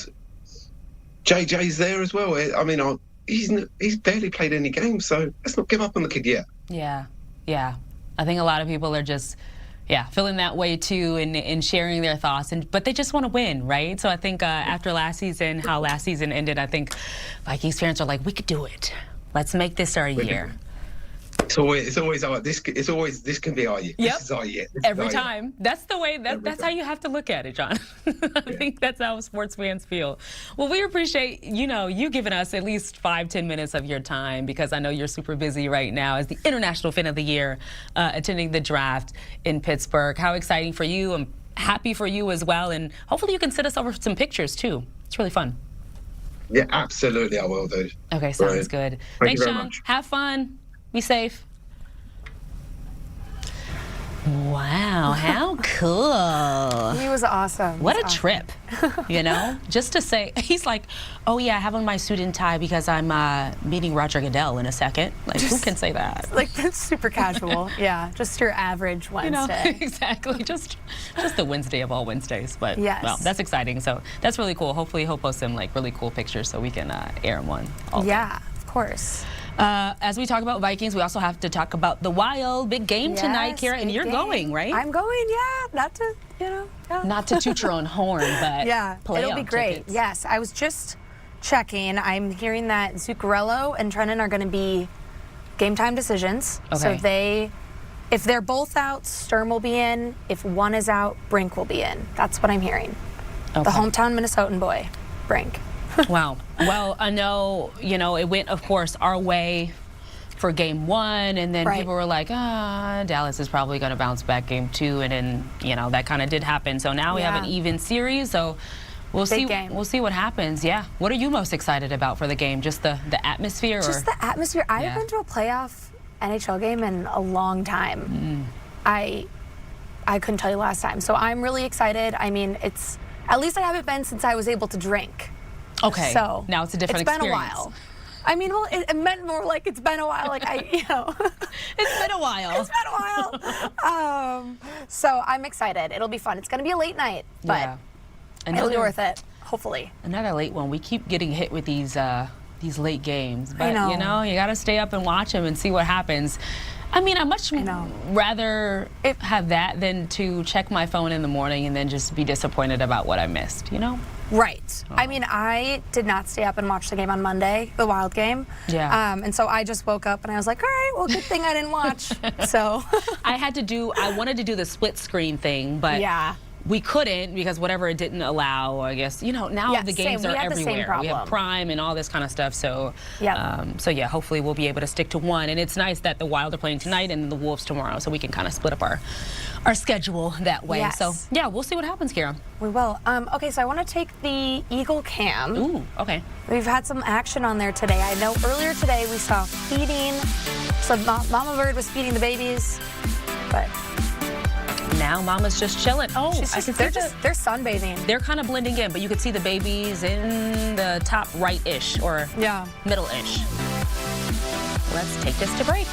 JJ's there as well. I mean, he's barely played any games, so let's not give up on the kid yet.
Yeah. I think a lot of people are just feeling that way too, and sharing their thoughts, but they just want to win, right? So I think after last season, how last season ended, I think Vikings fans are like, we could do it. Let's make this our year.
It's always our this can be our year.
Yep.
This is our year.
Every time. That's the way. That's how you have to look at it, John. I think that's how sports fans feel. Well, we appreciate you giving us at least 5-10 minutes of your time, because I know you're super busy right now as the International Fan of the Year, attending the draft in Pittsburgh. How exciting for you! I'm happy for you as well, and hopefully you can send us over some pictures too. It's really fun.
Yeah, absolutely, I will do.
Okay, sounds good. Thanks, John. Have fun. Be safe. Wow, how cool.
He was awesome.
What a trip, just to say, he's like, oh yeah, I have on my suit and tie because I'm meeting Roger Goodell in a second. Like, who can say that?
Like, that's super casual. Yeah, just your average Wednesday.
Exactly, just the Wednesday of all Wednesdays. But
yes.
Well, that's exciting. So that's really cool. Hopefully he'll post some like really cool pictures so we can air them one.
Yeah, of course.
As we talk about Vikings, we also have to talk about the Wild. Big game tonight, Kara, and you're going, right?
I'm going, not to,
Not to toot your own horn, but
it'll be great.
Tickets.
Yes, I was just checking. I'm hearing that Zuccarello and Trennan are going to be game time decisions.
Okay.
So If they're both out, Sturm will be in. If one is out, Brink will be in. That's what I'm hearing.
Okay.
The hometown Minnesotan boy, Brink.
Wow. Well, I know, it went, of course, our way for game 1, and then people were like, Dallas is probably going to bounce back game 2, and then, that kind of did happen. So now we have an even series, so we'll see. We'll see what happens. Yeah. What are you most excited about for the game? Just the atmosphere?
Just the atmosphere. I haven't been to a playoff NHL game in a long time. I couldn't tell you last time. So I'm really excited. I mean, at least I haven't been since I was able to drink.
Okay.
So
now it's a different experience.
It's been a while. I mean, well, it meant more like it's been a while. Like
It's been a while.
It's been a while. So I'm excited. It'll be fun. It's going to be a late night, but it'll be worth it. Hopefully.
Another late one. We keep getting hit with these late games, but
I know.
You got to stay up and watch them and see what happens. I mean, I much rather have that than to check my phone in the morning and then just be disappointed about what I missed,
Right. I mean, I did not stay up and watch the game on Monday, the Wild game.
Yeah.
And so I just woke up and I was like, all right, well, good thing I didn't watch. So
I wanted to do the split screen thing, but we couldn't because whatever it didn't allow, I guess, now the games are everywhere. We have Prime and all this kind of stuff. So, hopefully we'll be able to stick to one. And it's nice that the Wild are playing tonight and the Wolves tomorrow, so we can kind of split up our schedule that way.
Yes.
So, yeah, we'll see what happens, Kira.
We will. Okay, so I want to take the Eagle Cam.
Ooh, okay.
We've had some action on there today. I know earlier today we saw feeding. So Mama Bird was feeding the babies, but
now Mama's just chilling. Oh,
they're sunbathing.
They're kind of blending in, but you could see the babies in the top right-ish or middle-ish. Let's take this to break.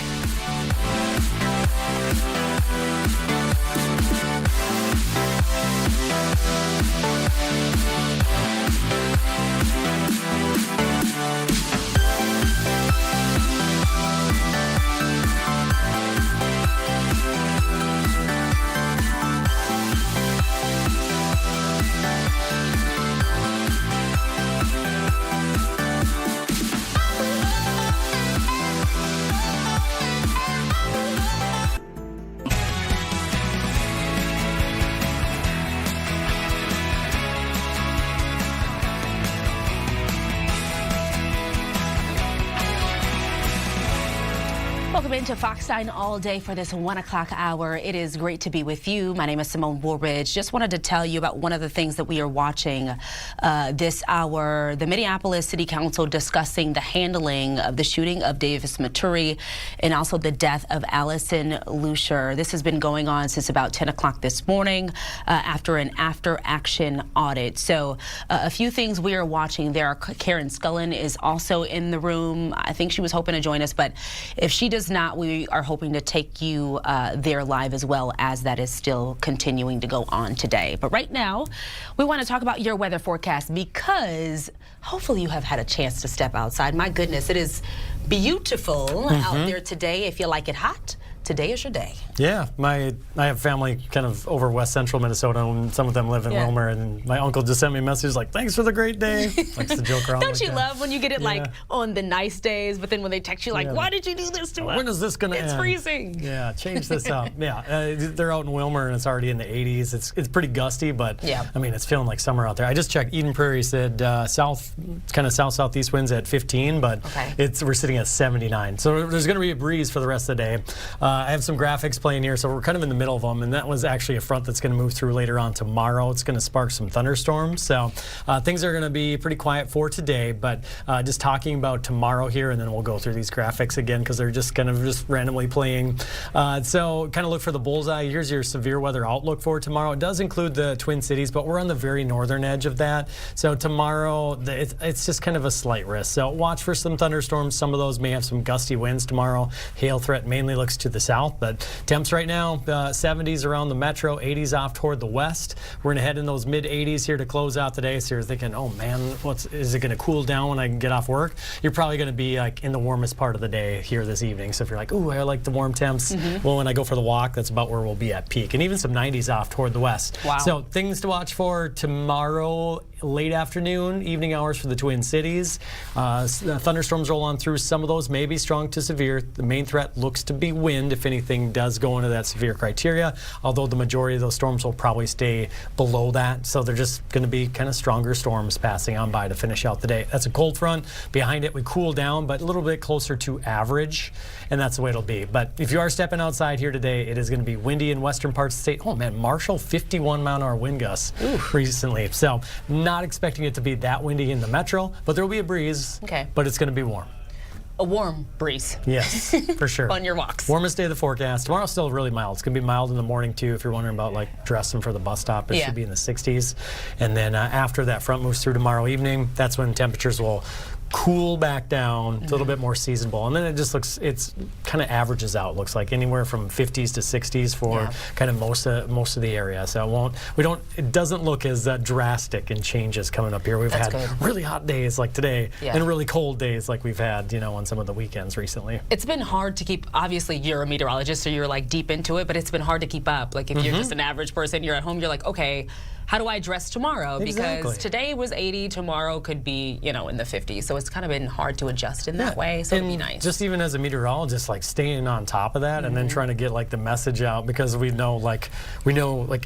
Welcome into Fox 9 all day for this 1 o'clock hour. It is great to be with you. My name is Simone Woolridge. Just wanted to tell you about one of the things that we are watching this hour. The Minneapolis City Council discussing the handling of the shooting of Davis Maturi and also the death of Allison Lucier. This has been going on since about 10 o'clock this morning after an after-action audit. So a few things we are watching there. Karen Scullin is also in the room. I think she was hoping to join us, but if she does not, we are hoping to take you there live as well, as that is still continuing to go on today. But right now, we want to talk about your weather forecast because hopefully you have had a chance to step outside. My goodness, it is beautiful out there today. If you like it hot, today is your day.
Yeah, I have family kind of over west central Minnesota, and some of them live in Wilmer, and my uncle just sent me a message like, thanks for the great day. Likes to joke around.
Don't you love when you get it like on the nice days, but then when they text you like, why did you do this to us?
When is this going to end?
It's freezing.
Yeah, change this up. They're out in Wilmer, and it's already in the 80s. It's pretty gusty, but I mean, it's feeling like summer out there. I just checked. Eden Prairie said south-southeast winds at 15, but we're sitting at 79. So there's going to be a breeze for the rest of the day. I have some graphics playing here, so we're kind of in the middle of them, and that was actually a front that's going to move through later on tomorrow. It's going to spark some thunderstorms, so things are going to be pretty quiet for today, but just talking about tomorrow here, and then we'll go through these graphics again because they're just kind of just randomly playing. So kind of look for the bullseye. Here's your severe weather outlook for tomorrow. It does include the Twin Cities, but we're on the very northern edge of that. So tomorrow, it's just kind of a slight risk. So watch for some thunderstorms. Some of those may have some gusty winds tomorrow. Hail threat mainly looks to the south, but temps right now, 70s around the metro, 80s off toward the west. We're going to head in those mid-80s here to close out the day. So you're thinking, oh man, is it going to cool down when I get off work? You're probably going to be like in the warmest part of the day here this evening. So if you're like, ooh, I like the warm temps. Well, when I go for the walk, that's about where we'll be at peak. And even some 90s off toward the west.
Wow.
So things to watch for tomorrow. late afternoon, evening hours for the Twin Cities. Thunderstorms roll on through. Some of those may be strong to severe. The main threat looks to be wind, if anything does go into that severe criteria, although the majority of those storms will probably stay below that. So they're just going to be kind of stronger storms passing on by to finish out the day. That's a cold front. Behind it, we cool down, but a little bit closer to average, and that's the way it'll be. But if you are stepping outside here today, it is going to be windy in western parts of the state. Oh man, Marshall, 51 mile-an-hour wind gusts recently. So not expecting it to be that windy in the metro, but there will be a breeze.
Okay.
But it's going to be warm.
A warm breeze.
Yes, for sure.
On your walks.
Warmest day of the forecast. Tomorrow's still really mild. It's going to be mild in the morning, too, if you're wondering about, like, dressing for the bus stop. It should be in the 60s. And then after that front moves through tomorrow evening, that's when temperatures will cool back down, a little bit more seasonable. And then it just looks, it's kind of averages out, looks like anywhere from 50s to 60s for kind of most of the area. So it doesn't look as drastic in changes coming up here. We've had really hot days like today and really cold days like we've had, on some of the weekends recently.
It's been hard to keep, obviously you're a meteorologist, so you're like deep into it, but it's been hard to keep up. Like if you're just an average person, you're at home, you're like, okay, how do I dress tomorrow? Because today was 80, tomorrow could be, in the 50s. So it's kind of been hard to adjust in that way. So it'd be nice. Just
even as a meteorologist, like staying on top of that and then trying to get like the message out, because we know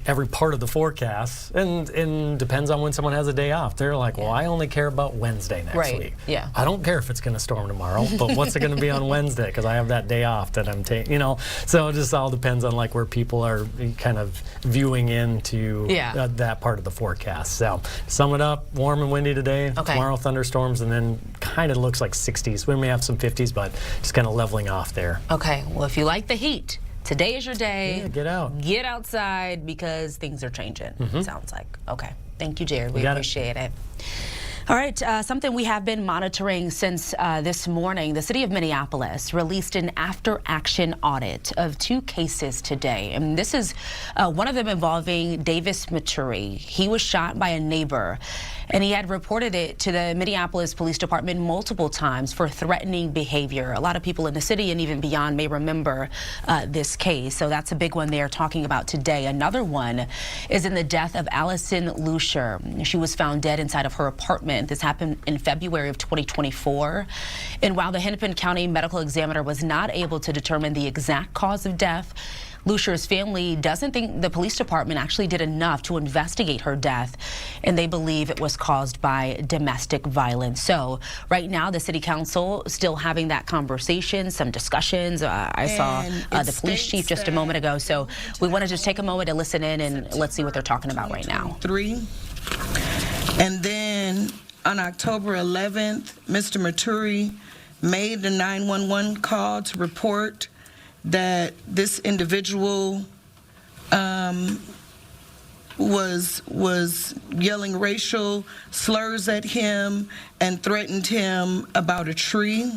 every part of the forecast, and depends on when someone has a day off. They're like, well, I only care about Wednesday next week.
Yeah.
I don't care if it's going to storm tomorrow, but what's it going to be on Wednesday? Because I have that day off that I'm taking. So it just all depends on like where people are kind of viewing into that part of the forecast. So sum it up, warm and windy today. Tomorrow thunderstorms, and then kind of looks like 60s. We may have some 50s, but just kind of leveling off there.
Okay, well, if you like the heat, today is your day.
Yeah, get out.
Get outside because things are changing, it sounds like. Okay, thank you, Jared. We appreciate it. All right, something we have been monitoring since this morning. The city of Minneapolis released an after-action audit of 2 cases today. And this is one of them involving Davis Maturi. He was shot by a neighbor, and he had reported it to the Minneapolis Police Department multiple times for threatening behavior. A lot of people in the city and even beyond may remember this case. So that's a big one they're talking about today. Another one is in the death of Allison Lucier. She was found dead inside of her apartment. This happened in February of 2024. And while the Hennepin County Medical Examiner was not able to determine the exact cause of death, Lucier's family doesn't think the police department actually did enough to investigate her death, and they believe it was caused by domestic violence. So right now, the city council still having that conversation, some discussions. I saw the police chief just a moment ago. So we want to just take a moment to listen in and let's see what they're talking about right now.
And then on October 11th, Mr. Maturi made the 911 call to report that this individual was yelling racial slurs at him and threatened him about a tree.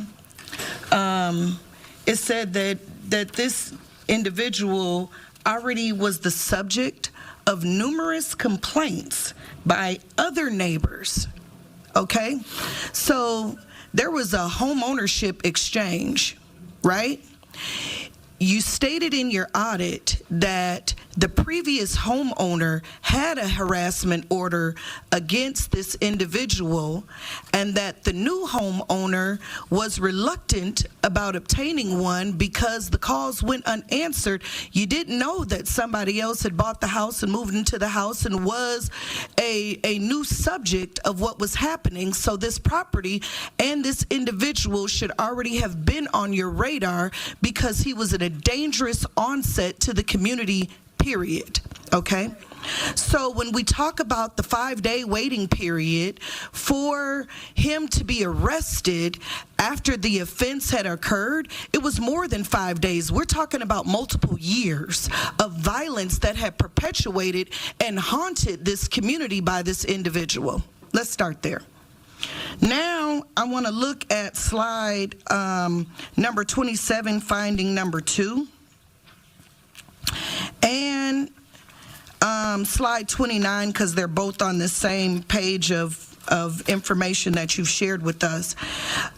It said that this individual already was the subject of numerous complaints by other neighbors. Okay? So there was a home ownership exchange, right? You stated in your audit that the previous homeowner had a harassment order against this individual and that the new homeowner was reluctant about obtaining one because the calls went unanswered. You didn't know that somebody else had bought the house and moved into the house and was a new subject of what was happening. So this property and this individual should already have been on your radar because he was at a dangerous onset to the community, period. Okay? So when we talk about the 5-day waiting period for him to be arrested after the offense had occurred, it was more than 5 days. We're talking about multiple years of violence that had perpetuated and haunted this community by this individual. Let's start there. Now, I want to look at slide number 27, finding number 2. And slide 29, because they're both on the same page of of information that you've shared with us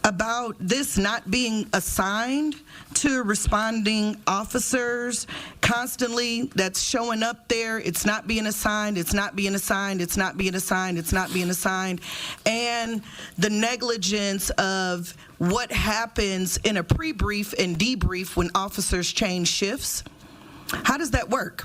about this not being assigned to responding officers constantly. That's showing up there. It's not being assigned. It's not being assigned. It's not being assigned. It's not being assigned. And the negligence of what happens in a pre-brief and debrief when officers change shifts. How does that work?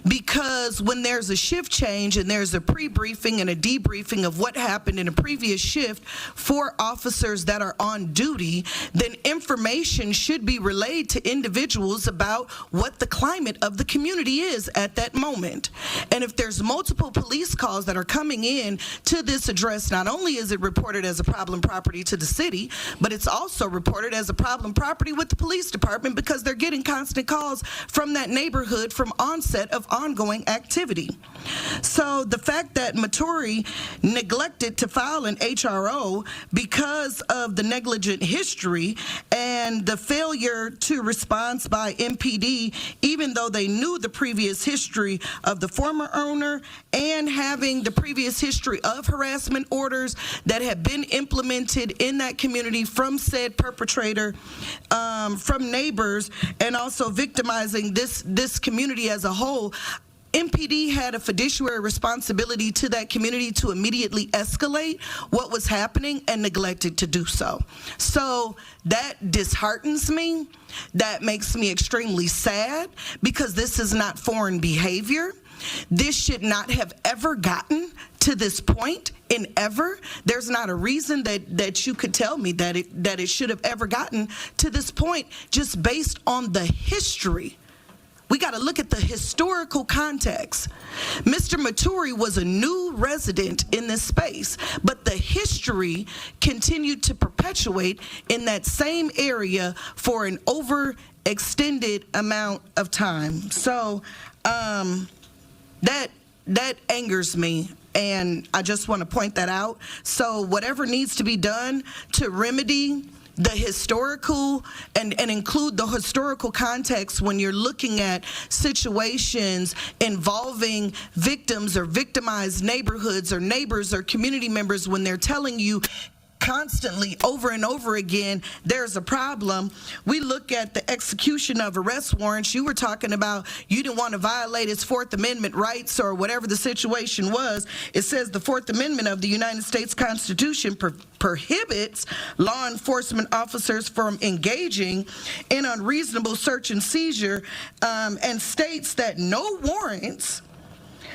Because when there's a shift change and there's a pre-briefing and a debriefing of what happened in a previous shift for officers that are on duty, then information should be relayed to individuals about what the climate of the community is at that moment. And if there's multiple police calls that are coming in to this address, not only is it reported as a problem property to the city, but it's also reported as a problem property with the police department because they're getting constant calls from that neighborhood from onset of ongoing activity. So the fact that Maturi neglected to file an HRO because of the negligent history and the failure to respond by MPD, even though they knew the previous history of the former owner and having the previous history of harassment orders that have been implemented in that community from said perpetrator, from neighbors, and also victimizing this community as a whole, MPD had a fiduciary responsibility to that community to immediately escalate what was happening and neglected to do so. So that disheartens me. That makes me extremely sad because this is not foreign behavior. This should not have ever gotten to this point in ever. There's not a reason that you could tell me that it should have ever gotten to this point just based on the history. We got to look at the historical context. Mr. Maturi was a new resident in this space, but the history continued to perpetuate in that same area for an overextended amount of time. So that angers me, and I just want to point that out. So whatever needs to be done to remedy the historical and include the historical context when you're looking at situations involving victims or victimized neighborhoods or neighbors or community members when they're telling you constantly over and over again there's a problem. We look at the execution of arrest warrants. You were talking about you didn't want to violate his Fourth Amendment rights or whatever the situation was. It says the Fourth Amendment of the United States Constitution prohibits law enforcement officers from engaging in unreasonable search and seizure, and states that no warrants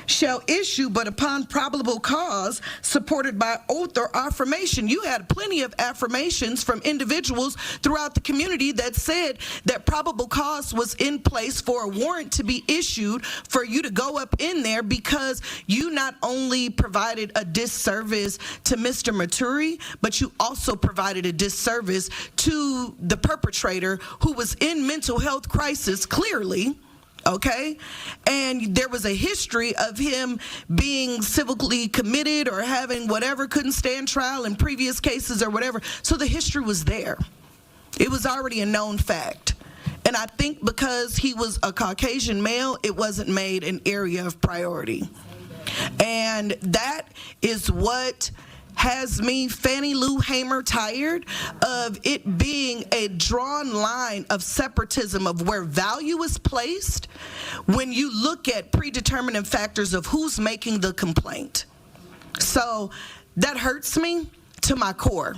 shall issue but upon probable cause supported by oath or affirmation. You had plenty of affirmations from individuals throughout the community that said that probable cause was in place for a warrant to be issued for you to go up in there because you not only provided a disservice to Mr. Maturi, but you also provided a disservice to the perpetrator who was in mental health crisis clearly. Okay, and there was a history of him being civilly committed or having whatever, couldn't stand trial in previous cases or whatever. So the history was there. It was already a known fact. And I think because he was a Caucasian male, it wasn't made an area of priority. And that is what has me, Fannie Lou Hamer, tired of it being a drawn line of separatism of where value is placed when you look at predetermining factors of who's making the complaint. So that hurts me to my core.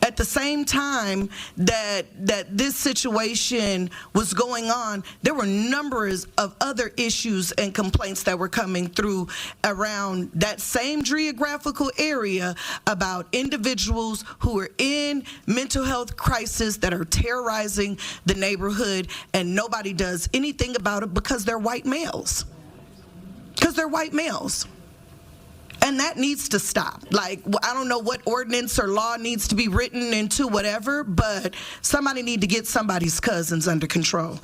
At the same time that this situation was going on, there were numbers of other issues and complaints that were coming through around that same geographical area about individuals who are in mental health crisis that are terrorizing the neighborhood, and nobody does anything about it because they're white males. Because they're white males. And that needs to stop. Like, I don't know what ordinance or law needs to be written into whatever, but somebody need to get somebody's cousins under control.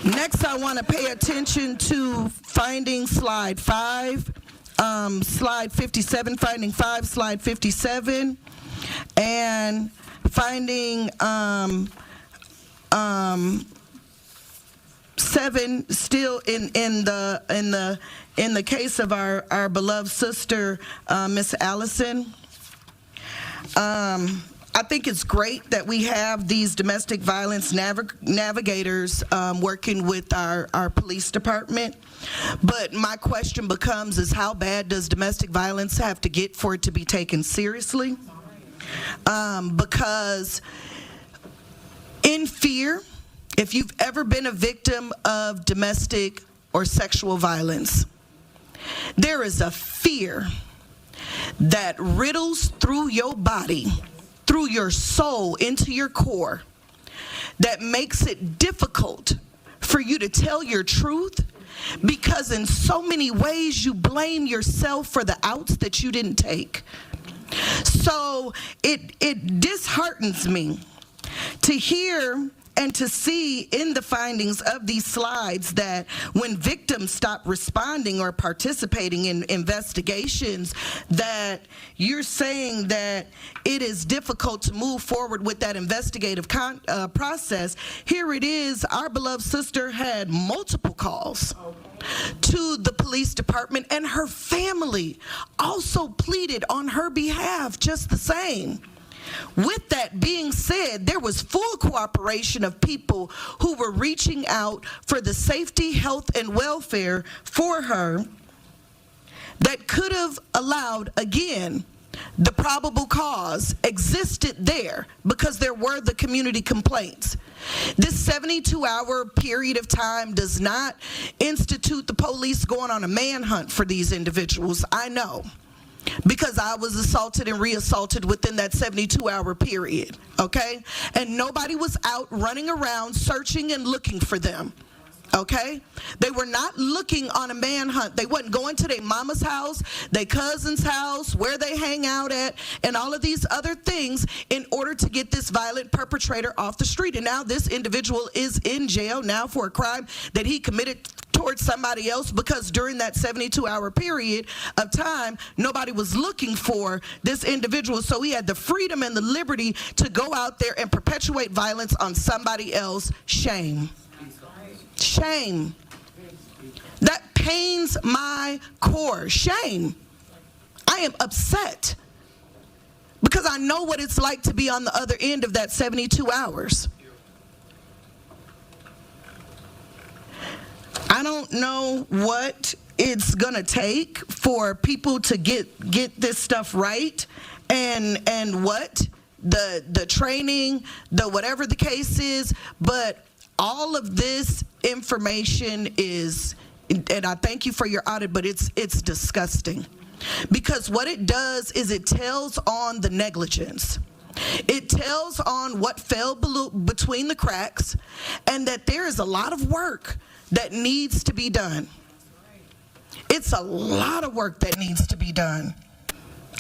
Next, I want to pay attention to finding slide 5, slide 57, finding 5, slide 57, and finding 7 7 still in the case of our beloved sister, Miss Allison. I think it's great that we have these domestic violence navigators working with our police department. But my question becomes is how bad does domestic violence have to get for it to be taken seriously? Because in fear, if you've ever been a victim of domestic or sexual violence, there is a fear that riddles through your body, through your soul, into your core, that makes it difficult for you to tell your truth, because in so many ways you blame yourself for the outs that you didn't take. So it disheartens me to hear and to see in the findings of these slides that when victims stop responding or participating in investigations, that you're saying that it is difficult to move forward with that investigative process. Here it is, our beloved sister had multiple calls to the police department, and her family also pleaded on her behalf just the same. With that being said, there was full cooperation of people who were reaching out for the safety, health, and welfare for her that could have allowed, again, the probable cause existed there because there were the community complaints. This 72-hour period of time does not institute the police going on a manhunt for these individuals. I know, because I was assaulted and reassaulted within that 72-hour period, okay? And nobody was out running around searching and looking for them, okay? They were not looking on a manhunt. They wasn't going to their mama's house, their cousin's house, where they hang out at, and all of these other things in order to get this violent perpetrator off the street. And now this individual is in jail now for a crime that he committed towards somebody else, because during that 72-hour period of time, nobody was looking for this individual. So he had the freedom and the liberty to go out there and perpetuate violence on somebody else. Shame. Shame. That pains my core. Shame. I am upset because I know what it's like to be on the other end of that 72 hours. I don't know what it's gonna take for people to get this stuff right, and what the training, the whatever the case is, but all of this information is, and I thank you for your audit, but it's disgusting, because what it does is it tells on the negligence. It tells on what fell between the cracks, and that there is a lot of work that needs to be done. It's a lot of work that needs to be done.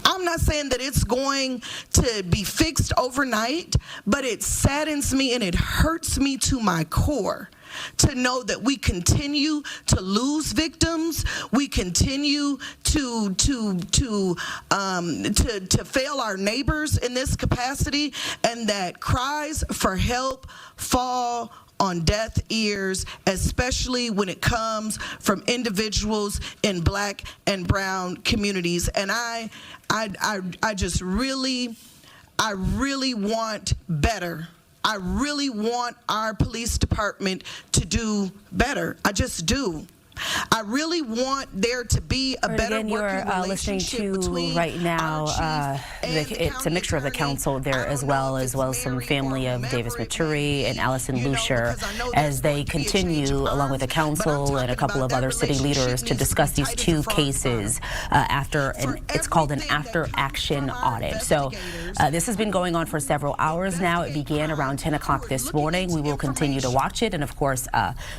I'm not saying that it's going to be fixed overnight, but it saddens me and it hurts me to my core to know that we continue to lose victims, we continue to fail our neighbors in this capacity, and that cries for help fall on deaf ears, especially when it comes from individuals in Black and brown communities. And I just really want better. I really want our police department to do better. I just do. I really want there to be a better working relationship between
right now. It's a mixture of the council there as well as some family of Davis Maturi and Allison Lucier, as they continue along with the council and a couple of other city leaders to discuss these two cases it's called an after action audit. So this has been going on for several hours now. It began around 10 o'clock this morning. We will continue to watch it, and of course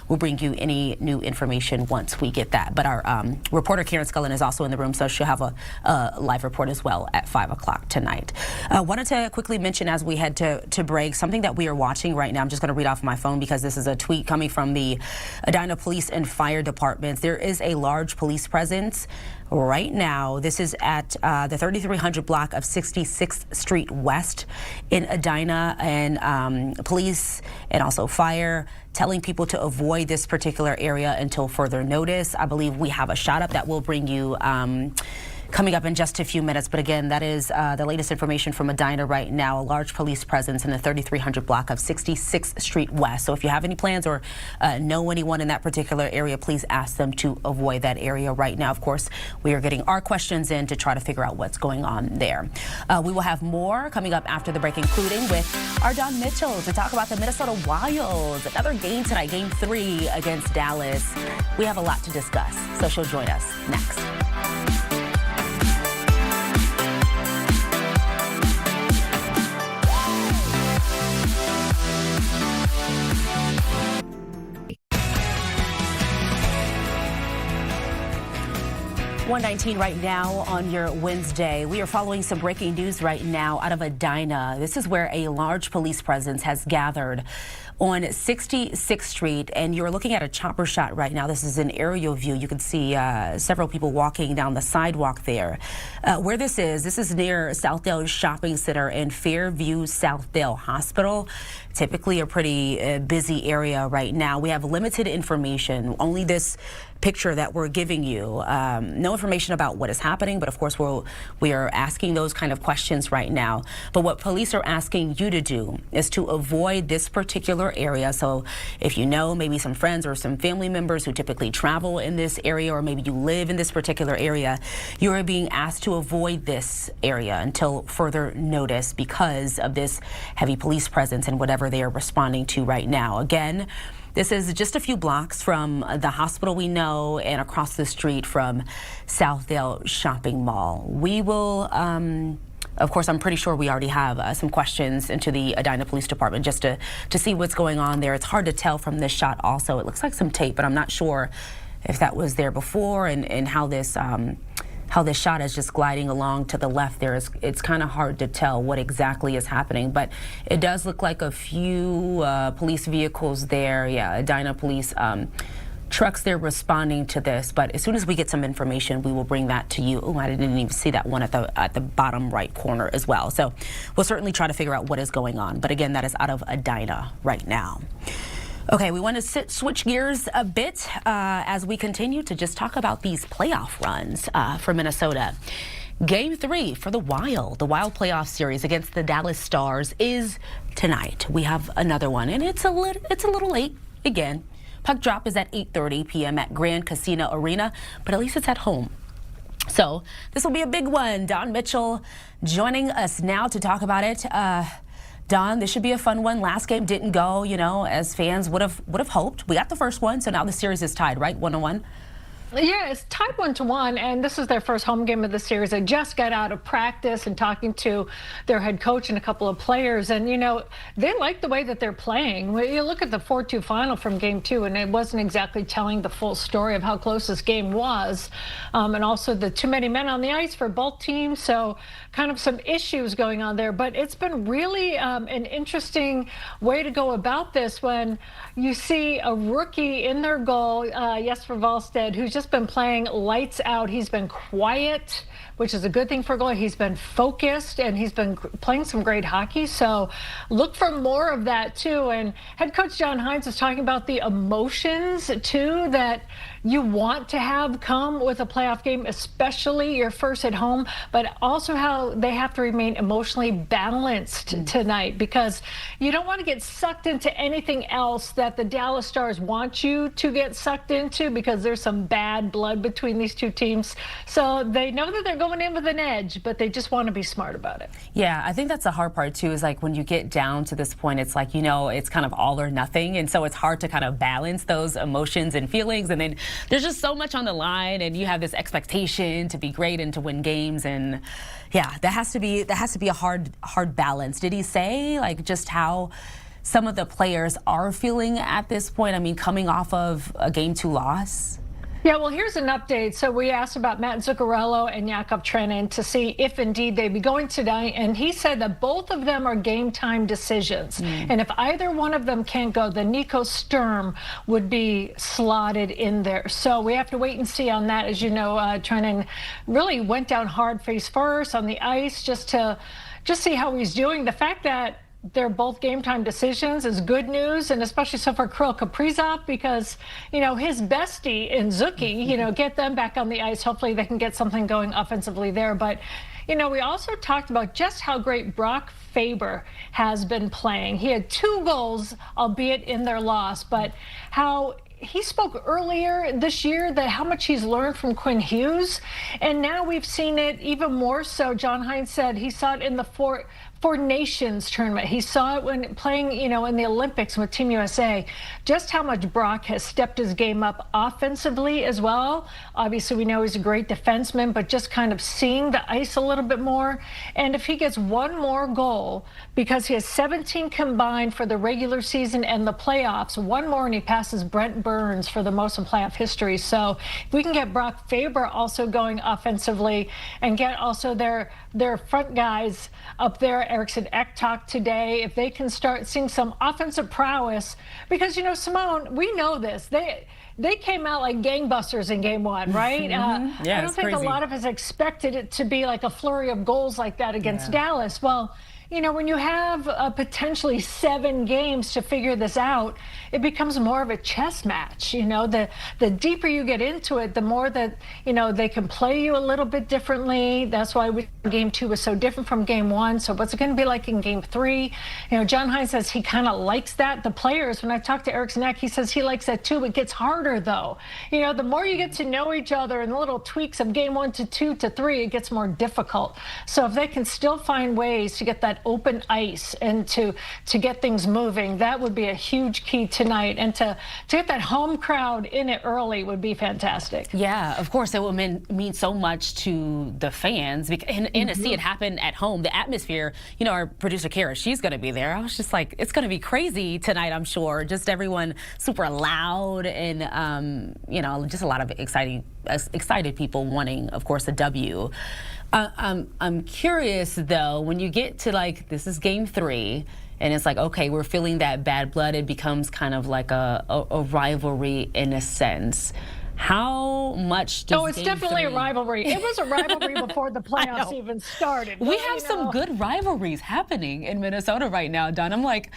we'll bring you any new information once we get that. But our reporter Karen Scullen is also in the room, so she'll have a live report as well at 5 o'clock tonight. Wanted to quickly mention as we head to break something that we are watching right now. I'm just going to read off my phone because this is a tweet coming from the Edina Police and Fire Departments. There is a large police presence right now. This is at the 3300 block of 66th Street West in Edina, and police and also fire telling people to avoid this particular area until further notice. I believe we have a shot up that will bring you coming up in just a few minutes. But again, that is the latest information from Edina right now. A large police presence in the 3300 block of 66th Street West. So if you have any plans or know anyone in that particular area, please ask them to avoid that area right now. Of course, we are getting our questions in to try to figure out what's going on there. We will have more coming up after the break, including with our Don Mitchell to talk about the Minnesota Wild. Another game tonight, Game 3 against Dallas. We have a lot to discuss, so she'll join us next. .119 right now on your Wednesday. We are following some breaking news right now out of Edina. This is where a large police presence has gathered on 66th Street, and you're looking at a chopper shot right now. This is an aerial view. You can see several people walking down the sidewalk there. Where this is near Southdale Shopping Center and Fairview Southdale Hospital. Typically a pretty busy area right now. We have limited information, only this picture that we're giving you. No information about what is happening, but of course we are asking those kind of questions right now. But what police are asking you to do is to avoid this particular area. So if you know maybe some friends or some family members who typically travel in this area, or maybe you live in this particular area, you are being asked to avoid this area until further notice because of this heavy police presence and whatever they are responding to right now. Again, this is just a few blocks from the hospital we know and across the street from Southdale Shopping Mall. We will, of course, I'm pretty sure we already have some questions into the Edina Police Department just to see what's going on there. It's hard to tell from this shot also. It looks like some tape, but I'm not sure if that was there before and how this shot is just gliding along to the left there. It's kind of hard to tell what exactly is happening, but it does look like a few police vehicles there. Yeah, Edina police trucks there responding to this. But as soon as we get some information, we will bring that to you. Oh, I didn't even see that one at the bottom right corner as well. So we'll certainly try to figure out what is going on. But again, that is out of Edina right now. Okay, we want to switch gears a bit as we continue to just talk about these playoff runs for Minnesota. Game 3 for the Wild playoff series against the Dallas Stars is tonight. We have another one, and it's a little late again. Puck drop is at 8:30 p.m. at Grand Casino Arena, but at least it's at home. So this will be a big one. Don Mitchell joining us now to talk about it. Don, this should be a fun one. Last game didn't go, as fans would have hoped. We got the first one, so now the series is tied, right? 1-1.
Yeah, it's tied 1-1, and this is their first home game of the series. They just got out of practice and talking to their head coach and a couple of players, and they like the way that they're playing. You look at the 4-2 final from Game 2, and it wasn't exactly telling the full story of how close this game was, and also the too many men on the ice for both teams, so kind of some issues going on there. But it's been really an interesting way to go about this when you see a rookie in their goal, Jesper Wallstedt, who's just been playing lights out. He's been quiet, which is a good thing for a goalie. He's been focused, and he's been playing some great hockey. So look for more of that, too. And head coach John Hines is talking about the emotions, too, that you want to have come with a playoff game, especially your first at home, but also how they have to remain emotionally balanced tonight, because you don't want to get sucked into anything else that the Dallas Stars want you to get sucked into, because there's some bad blood between these two teams. So they know that they're going in with an edge, but they just want to be smart about it.
Yeah, I think that's the hard part, too, is like when you get down to this point, it's like, it's kind of all or nothing. And so it's hard to kind of balance those emotions and feelings. And then there's just so much on the line, and you have this expectation to be great and to win games, and yeah, that has to be a hard balance. Did he say just how some of the players are feeling at this point? I mean, coming off of a Game 2 loss?
Yeah, well, here's an update. So we asked about Matt Zuccarello and Jakob Trenin to see if indeed they'd be going tonight, and he said that both of them are game time decisions. And if either one of them can't go, then Nico Sturm would be slotted in there. So we have to wait and see on that. As you know, Trenin really went down hard face first on the ice just to see how he's doing. The fact that they're both game time decisions is good news, and especially so for Kirill Kaprizov, because, you know, his bestie in Zuki, you know, get them back on the ice. Hopefully they can get something going offensively there. But, you know, we also talked about just how great Brock Faber has been playing. He had 2 goals, albeit in their loss, but how he spoke earlier this year that how much he's learned from Quinn Hughes, and now we've seen it even more so. John Hines said he saw it in the Four Nations tournament. He saw it when playing, you know, in the Olympics with Team USA, just how much Brock has stepped his game up offensively as well. Obviously, we know he's a great defenseman, but just kind of seeing the ice a little bit more. And if he gets 1 more goal, because he has 17 combined for the regular season and the playoffs, 1 more and he passes Brent Burns for the most in playoff history. So if we can get Brock Faber also going offensively and get also their front guys up there, Eriksson Ek talked today, if they can start seeing some offensive prowess, because, you know, Simone, we know this. They came out like gangbusters in game 1, right?
Yeah,
I don't think
crazy.
a lot of us expected it to be like a flurry of goals like that against Dallas. Well, you know, when you have potentially 7 games to figure this out, it becomes more of a chess match. You know, the deeper you get into it, the more that, you know, they can play you a little bit differently. That's why game 2 was so different from game 1. So what's it going to be like in game 3? You know, John Hines says he kind of likes that. The players, when I talked to Eriksson Ek, he says he likes that too. It gets harder though. You know, the more you get to know each other and the little tweaks of game 1 to 2 to 3, it gets more difficult. So if they can still find ways to get that open ice and to get things moving, that would be a huge key tonight. And to get that home crowd in it early would be fantastic.
Yeah, of course, it will mean so much to the fans, and to see it happen at home, the atmosphere. You know, our producer Kara, she's going to be there. I was just like, it's going to be crazy tonight, I'm sure. Just everyone super loud, and you know, just a lot of excited people wanting, of course, a W. I'm curious though, when you get to like, this is game 3, and it's like, okay, we're feeling that bad blood. It becomes kind of like a rivalry in a sense. How much does
it's definitely a rivalry. It was a rivalry before the playoffs even started.
We have some good rivalries happening in Minnesota right now, Don. I'm like,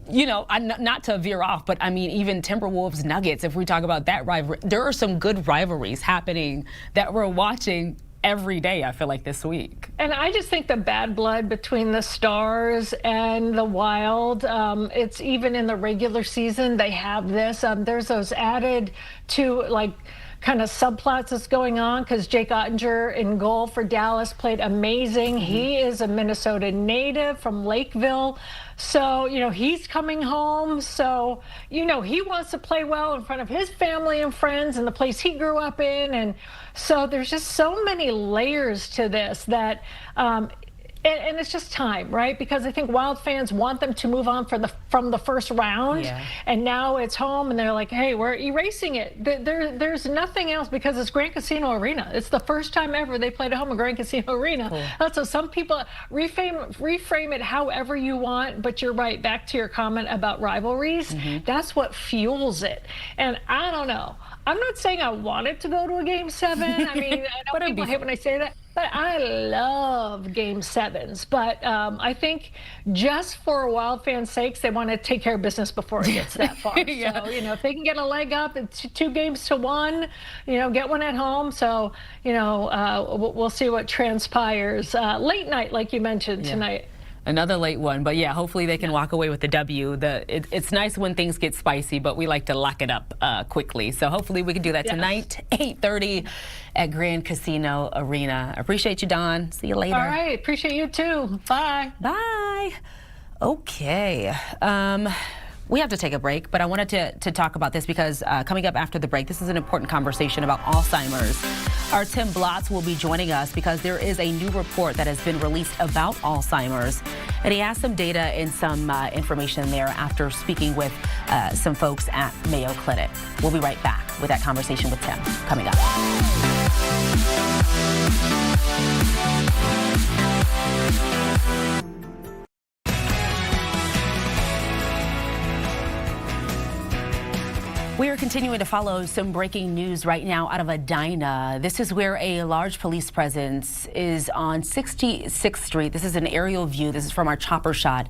you know, not to veer off, but I mean, even Timberwolves Nuggets, if we talk about that rivalry, there are some good rivalries happening that we're watching every day, I feel like, this week.
And I just think the bad blood between the Stars and the Wild, it's even in the regular season, they have this. There's those added to, like, kind of subplots that's going on, because Jake Ottinger in goal for Dallas played amazing. He is a Minnesota native from Lakeville. So, you know, he's coming home. So, you know, he wants to play well in front of his family and friends and the place he grew up in. And so there's just so many layers to this that, and it's just time, right? Because I think Wild fans want them to move on from the first round. Yeah. And now it's home and they're like, hey, we're erasing it. There's nothing else, because it's Grand Casino Arena. It's the first time ever they played at home at Grand Casino Arena. Cool. So some people reframe it however you want, but you're right, back to your comment about rivalries. That's what fuels it. And I don't know. I'm not saying I want it to go to a game 7. I mean, I know people hate when I say that, but I love game 7s. But I think just for Wild fans' sakes, they want to take care of business before it gets that far. Yeah. So, you know, if they can get a leg up, it's 2 games to 1, you know, get one at home. So, you know, we'll see what transpires. Late night, like you mentioned tonight.
Another late one, but yeah, hopefully they can walk away with the W. It's nice when things get spicy, but we like to lock it up quickly. So hopefully we can do that tonight, 8:30 at Grand Casino Arena. Appreciate you, Dawn. See you later.
All right, appreciate you too. Bye.
Bye. Okay. We have to take a break, but I wanted to talk about this because coming up after the break, this is an important conversation about Alzheimer's. Our Tim Blotz will be joining us because there is a new report that has been released about Alzheimer's, and he has some data and some information there after speaking with some folks at Mayo Clinic. We'll be right back. with that conversation with Tim coming up. We are continuing to follow some breaking news right now out of Edina. This is where a large police presence is on 66th Street. This is an aerial view. This is from our chopper shot.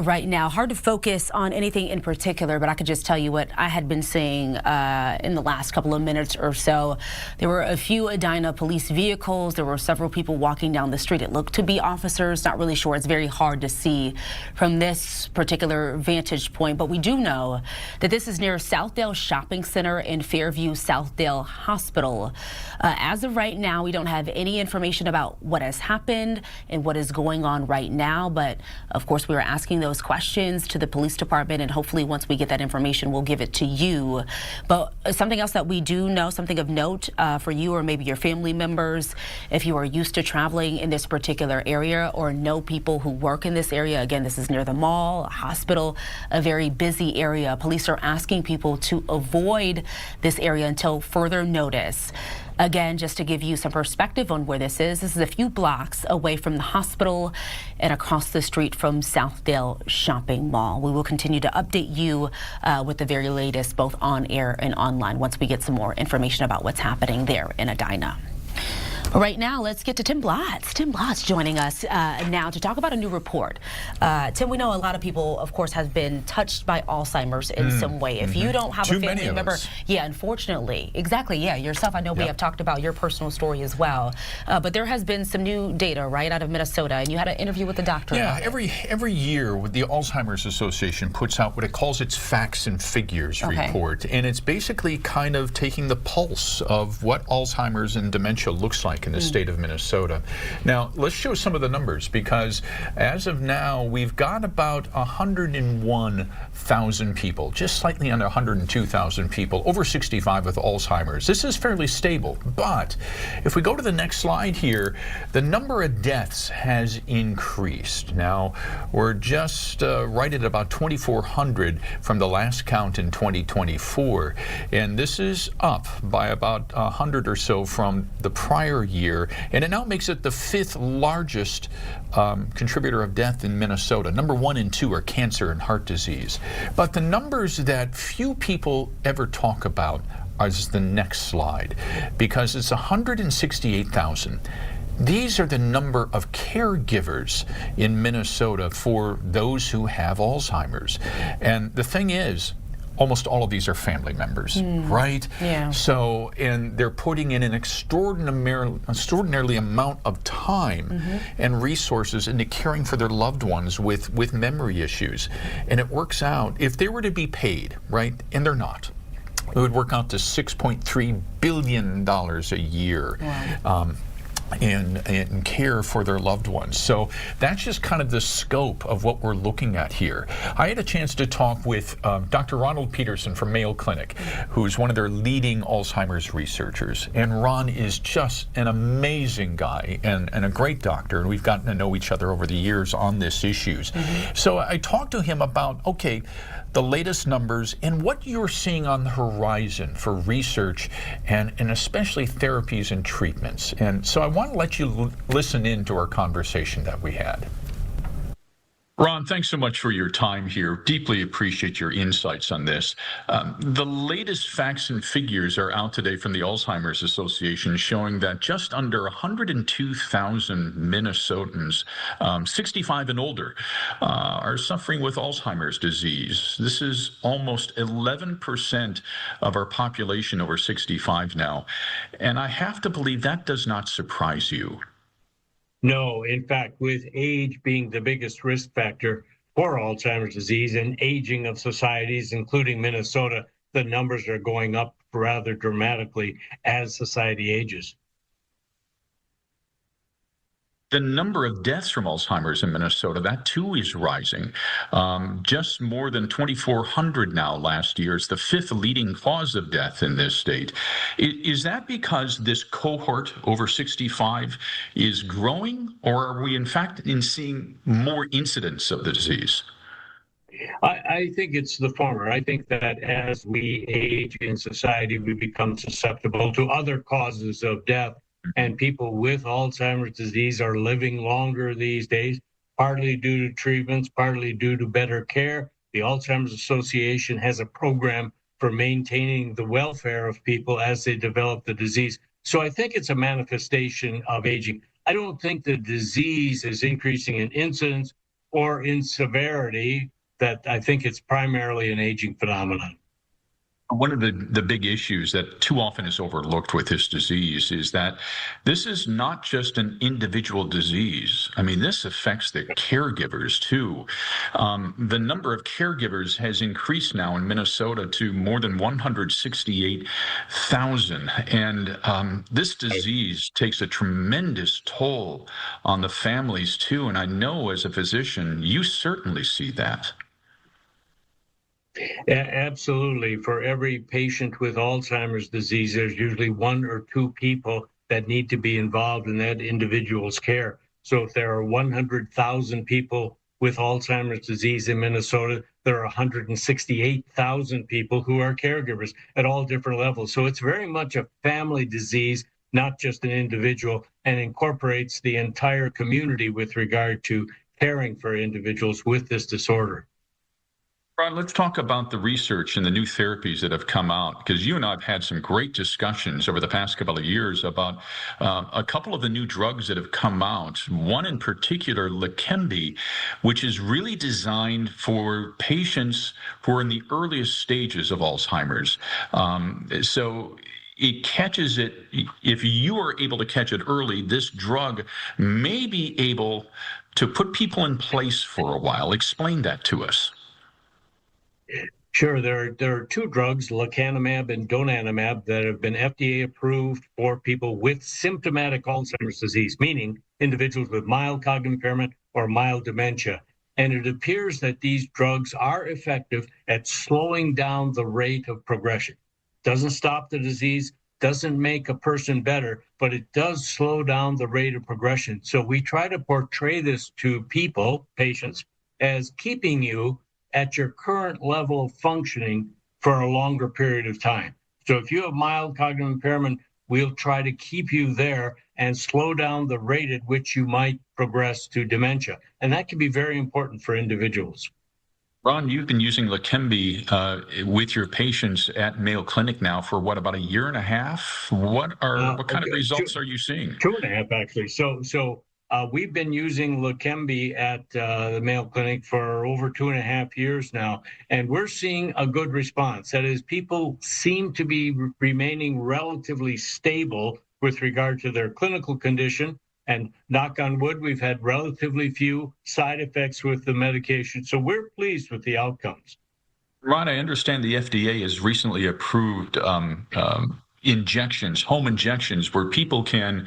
Right now. Hard to focus on anything in particular, but I could just tell you what I had been seeing in the last couple of minutes or so. There were a few Edina police vehicles. There were several people walking down the street. It looked to be officers. Not really sure. It's very hard to see from this particular vantage point, but we do know that this is near Southdale Shopping Center and Fairview Southdale Hospital. As of right now, we don't have any information about what has happened and what is going on right now, but of course we were asking those questions to the police department, and hopefully once we get that information, we'll give it to you. But something else that we do know, something of note for you or maybe your family members, if you are used to traveling in this particular area or know people who work in this area, again, this is near the mall, a hospital, a very busy area. Police are asking people to avoid this area until further notice. Again, just to give you some perspective on where this is a few blocks away from the hospital and across the street from Southdale Shopping Mall. We will continue to update you with the very latest, both on air and online, once we get some more information about what's happening there in Edina. Right now, let's get to Tim Blotz. Tim Blotz joining us now to talk about a new report. Tim, we know a lot of people, of course, have been touched by Alzheimer's in some way. If you don't have a family member, yeah, unfortunately, exactly, yeah, yourself. I know we have talked about your personal story as well, but there has been some new data right out of Minnesota, and you had an interview with the doctor.
Yeah, every year, the Alzheimer's Association puts out what it calls its facts and figures report, and it's basically kind of taking the pulse of what Alzheimer's and dementia looks like in the state of Minnesota. Now, let's show some of the numbers, because as of now, we've got about 101,000 people, just slightly under 102,000 people over 65 with Alzheimer's. This is fairly stable, but if we go to the next slide here, the number of deaths has increased. Now, we're just right at about 2,400 from the last count in 2024, and this is up by about 100 or so from the prior year, and it now makes it the 5th largest contributor of death in Minnesota. Number 1 and 2 are cancer and heart disease. But the numbers that few people ever talk about is the next slide, because it's 168,000. These are the number of caregivers in Minnesota for those who have Alzheimer's. And the thing is, almost all of these are family members, right?
Yeah.
So, and they're putting in an extraordinarily amount of time and resources into caring for their loved ones with memory issues. And it works out, if they were to be paid, right, and they're not, it would work out to $6.3 billion a year.
Wow.
And care for their loved ones. So that's just kind of the scope of what we're looking at here. I had a chance to talk with Dr. Ronald Peterson from Mayo Clinic, who's one of their leading Alzheimer's researchers. And Ron is just an amazing guy and a great doctor, and we've gotten to know each other over the years on this issues. So I talked to him about, okay, the latest numbers and what you're seeing on the horizon for research and especially therapies and treatments. And so I want to let you listen in to our conversation that we had. Ron, thanks so much for your time here. Deeply appreciate your insights on this. The latest facts and figures are out today from the Alzheimer's Association, showing that just under 102,000 Minnesotans, 65 and older, are suffering with Alzheimer's disease. This is almost 11% of our population over 65 now. And I have to believe that does not surprise you.
No, in fact, with age being the biggest risk factor for Alzheimer's disease and aging of societies, including Minnesota, the numbers are going up rather dramatically as society ages.
The number of deaths from Alzheimer's in Minnesota, that too is rising. Just more than 2,400 now last year. It's the 5th leading cause of death in this state. Is that because this cohort over 65 is growing, or are we in fact seeing more incidents of the disease?
I think it's the former. I think that as we age in society, we become susceptible to other causes of death. And people with Alzheimer's disease are living longer these days, partly due to treatments, partly due to better care. The Alzheimer's Association has a program for maintaining the welfare of people as they develop the disease. So I think it's a manifestation of aging. I don't think the disease is increasing in incidence or in severity. That I think it's primarily an aging phenomenon.
One of the big issues that too often is overlooked with this disease is that this is not just an individual disease. I mean, this affects the caregivers too. The number of caregivers has increased now in Minnesota to more than 168,000. And this disease takes a tremendous toll on the families too. And I know as a physician, you certainly see that.
Absolutely. For every patient with Alzheimer's disease, there's usually one or two people that need to be involved in that individual's care. So if there are 100,000 people with Alzheimer's disease in Minnesota, there are 168,000 people who are caregivers at all different levels. So it's very much a family disease, not just an individual, and incorporates the entire community with regard to caring for individuals with this disorder.
Ron, let's talk about the research and the new therapies that have come out, because you and I have had some great discussions over the past couple of years about a couple of the new drugs that have come out. One in particular, Leqembi, which is really designed for patients who are in the earliest stages of Alzheimer's. So it catches it. If you are able to catch it early, this drug may be able to put people in place for a while. Explain that to us.
Sure. There are two drugs, lecanemab and donanemab, that have been FDA approved for people with symptomatic Alzheimer's disease, meaning individuals with mild cognitive impairment or mild dementia. And it appears that these drugs are effective at slowing down the rate of progression. Doesn't stop the disease, doesn't make a person better, but it does slow down the rate of progression. So we try to portray this to people, patients, as keeping you at your current level of functioning for a longer period of time. So if you have mild cognitive impairment, we'll try to keep you there and slow down the rate at which you might progress to dementia. And that can be very important for individuals.
Ron, you've been using Leqembi with your patients at Mayo Clinic now for what, about a year and a half? What kind of results are you seeing?
2.5, actually. So we've been using Leqembi at the Mayo Clinic for over 2.5 years now, and we're seeing a good response. That is, people seem to be remaining relatively stable with regard to their clinical condition. And knock on wood, we've had relatively few side effects with the medication. So we're pleased with the outcomes.
Ron, I understand the FDA has recently approved injections, home injections, where people can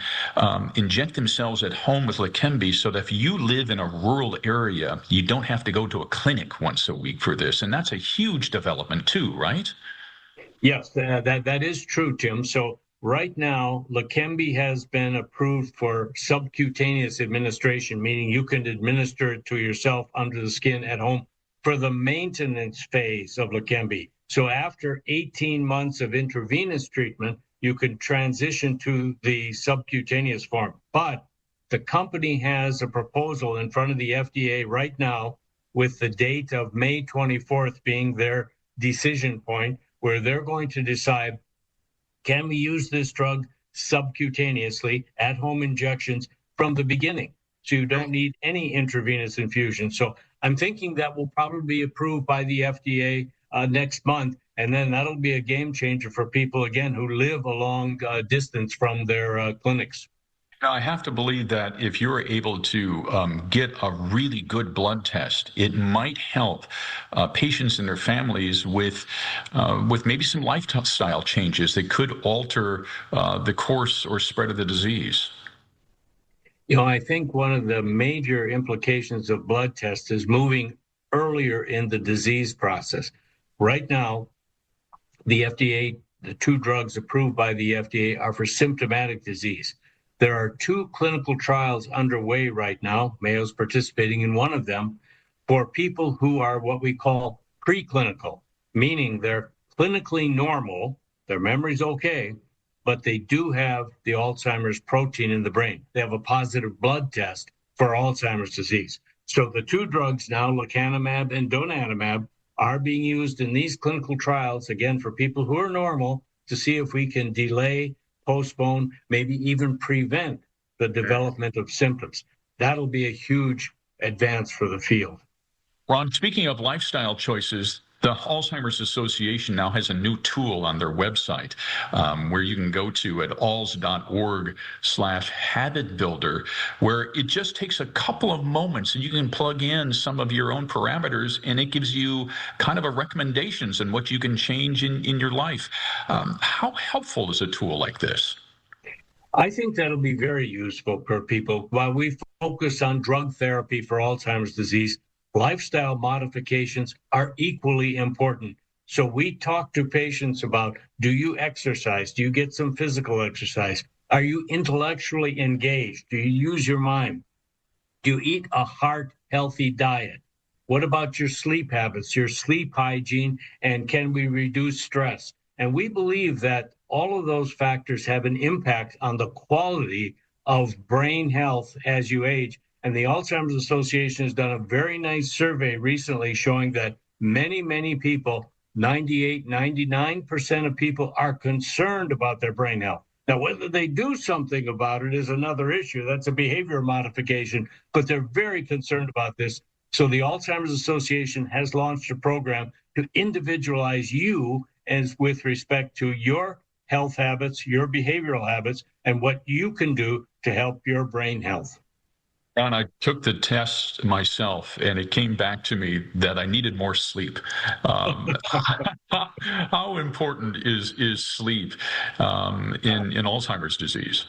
inject themselves at home with Leqembi, so that if you live in a rural area, you don't have to go to a clinic once a week for this. And that's a huge development too, right?
Yes, that is true, Tim. So right now, Leqembi has been approved for subcutaneous administration, meaning you can administer it to yourself under the skin at home for the maintenance phase of Leqembi. So after 18 months of intravenous treatment, you can transition to the subcutaneous form. But the company has a proposal in front of the FDA right now, with the date of May 24th being their decision point, where they're going to decide, can we use this drug subcutaneously at home injections from the beginning? So you don't need any intravenous infusion. So I'm thinking that will probably be approved by the FDA next month, and then that'll be a game changer for people, again, who live a long distance from their clinics.
Now, I have to believe that if you're able to get a really good blood test, it might help patients and their families with maybe some lifestyle changes that could alter the course or spread of the disease.
You know, I think one of the major implications of blood tests is moving earlier in the disease process. Right now, the FDA, the two drugs approved by the FDA are for symptomatic disease. There are two clinical trials underway right now. Mayo's participating in one of them for people who are what we call preclinical, meaning they're clinically normal, their memory's okay, but they do have the Alzheimer's protein in the brain. They have a positive blood test for Alzheimer's disease. So the two drugs now, lecanemab and donanemab, are being used in these clinical trials, again, for people who are normal, to see if we can delay, postpone, maybe even prevent the development of symptoms. That'll be a huge advance for the field.
Ron, speaking of lifestyle choices, the Alzheimer's Association now has a new tool on their website where you can go to at alz.org/habit builder, where it just takes a couple of moments and you can plug in some of your own parameters and it gives you kind of a recommendations on what you can change in your life. How helpful is a tool like this?
I think that'll be very useful for people. While we focus on drug therapy for Alzheimer's disease, lifestyle modifications are equally important. So we talk to patients about, do you exercise? Do you get some physical exercise? Are you intellectually engaged? Do you use your mind? Do you eat a heart-healthy diet? What about your sleep habits, your sleep hygiene, and can we reduce stress? And we believe that all of those factors have an impact on the quality of brain health as you age. And the Alzheimer's Association has done a very nice survey recently showing that many, many people, 98, 99% of people are concerned about their brain health. Now, whether they do something about it is another issue. That's a behavior modification, but they're very concerned about this. So the Alzheimer's Association has launched a program to individualize you as with respect to your health habits, your behavioral habits, and what you can do to help your brain health.
Ron, I took the test myself, and it came back to me that I needed more sleep. How important is sleep in Alzheimer's disease?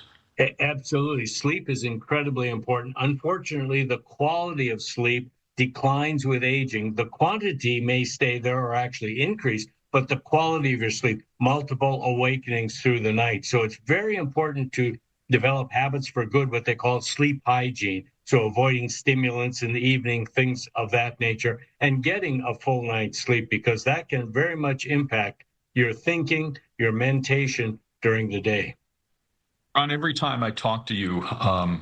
Absolutely. Sleep is incredibly important. Unfortunately, the quality of sleep declines with aging. The quantity may stay there or actually increase, but the quality of your sleep, multiple awakenings through the night. So it's very important to develop habits for good, what they call sleep hygiene. So avoiding stimulants in the evening, things of that nature, and getting a full night's sleep, because that can very much impact your thinking, your mentation during the day.
Ron, every time I talk to you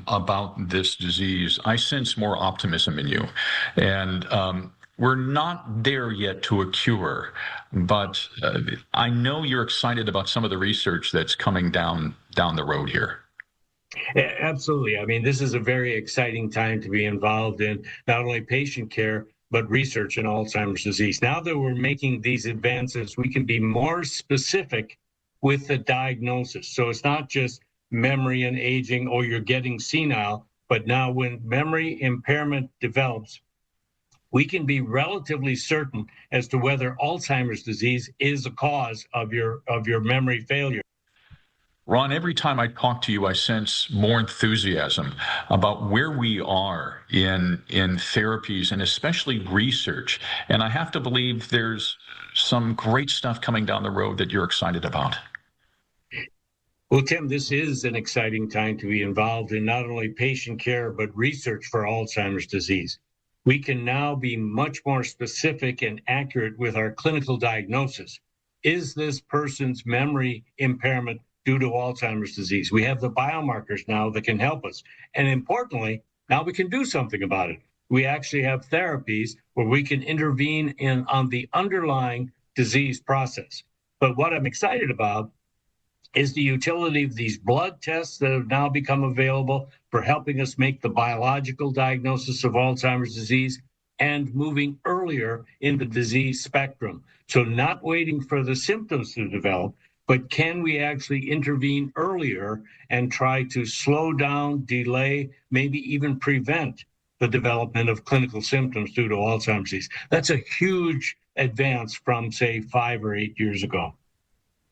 about this disease, I sense more optimism in you. And we're not there yet to a cure, but I know you're excited about some of the research that's coming down the road here.
Absolutely. I mean, this is a very exciting time to be involved in not only patient care, but research in Alzheimer's disease. Now that we're making these advances, we can be more specific with the diagnosis. So it's not just memory and aging or you're getting senile, but now when memory impairment develops, we can be relatively certain as to whether Alzheimer's disease is a cause of your memory failure.
Ron, every time I talk to you, I sense more enthusiasm about where we are in therapies and especially research. And I have to believe there's some great stuff coming down the road that you're excited about.
Well, Tim, this is an exciting time to be involved in not only patient care, but research for Alzheimer's disease. We can now be much more specific and accurate with our clinical diagnosis. Is this person's memory impairment due to Alzheimer's disease? We have the biomarkers now that can help us. And importantly, now we can do something about it. We actually have therapies where we can intervene on the underlying disease process. But what I'm excited about is the utility of these blood tests that have now become available for helping us make the biological diagnosis of Alzheimer's disease and moving earlier in the disease spectrum. So not waiting for the symptoms to develop, but can we actually intervene earlier and try to slow down, delay, maybe even prevent the development of clinical symptoms due to Alzheimer's disease? That's a huge advance from, say, 5 or 8 years ago.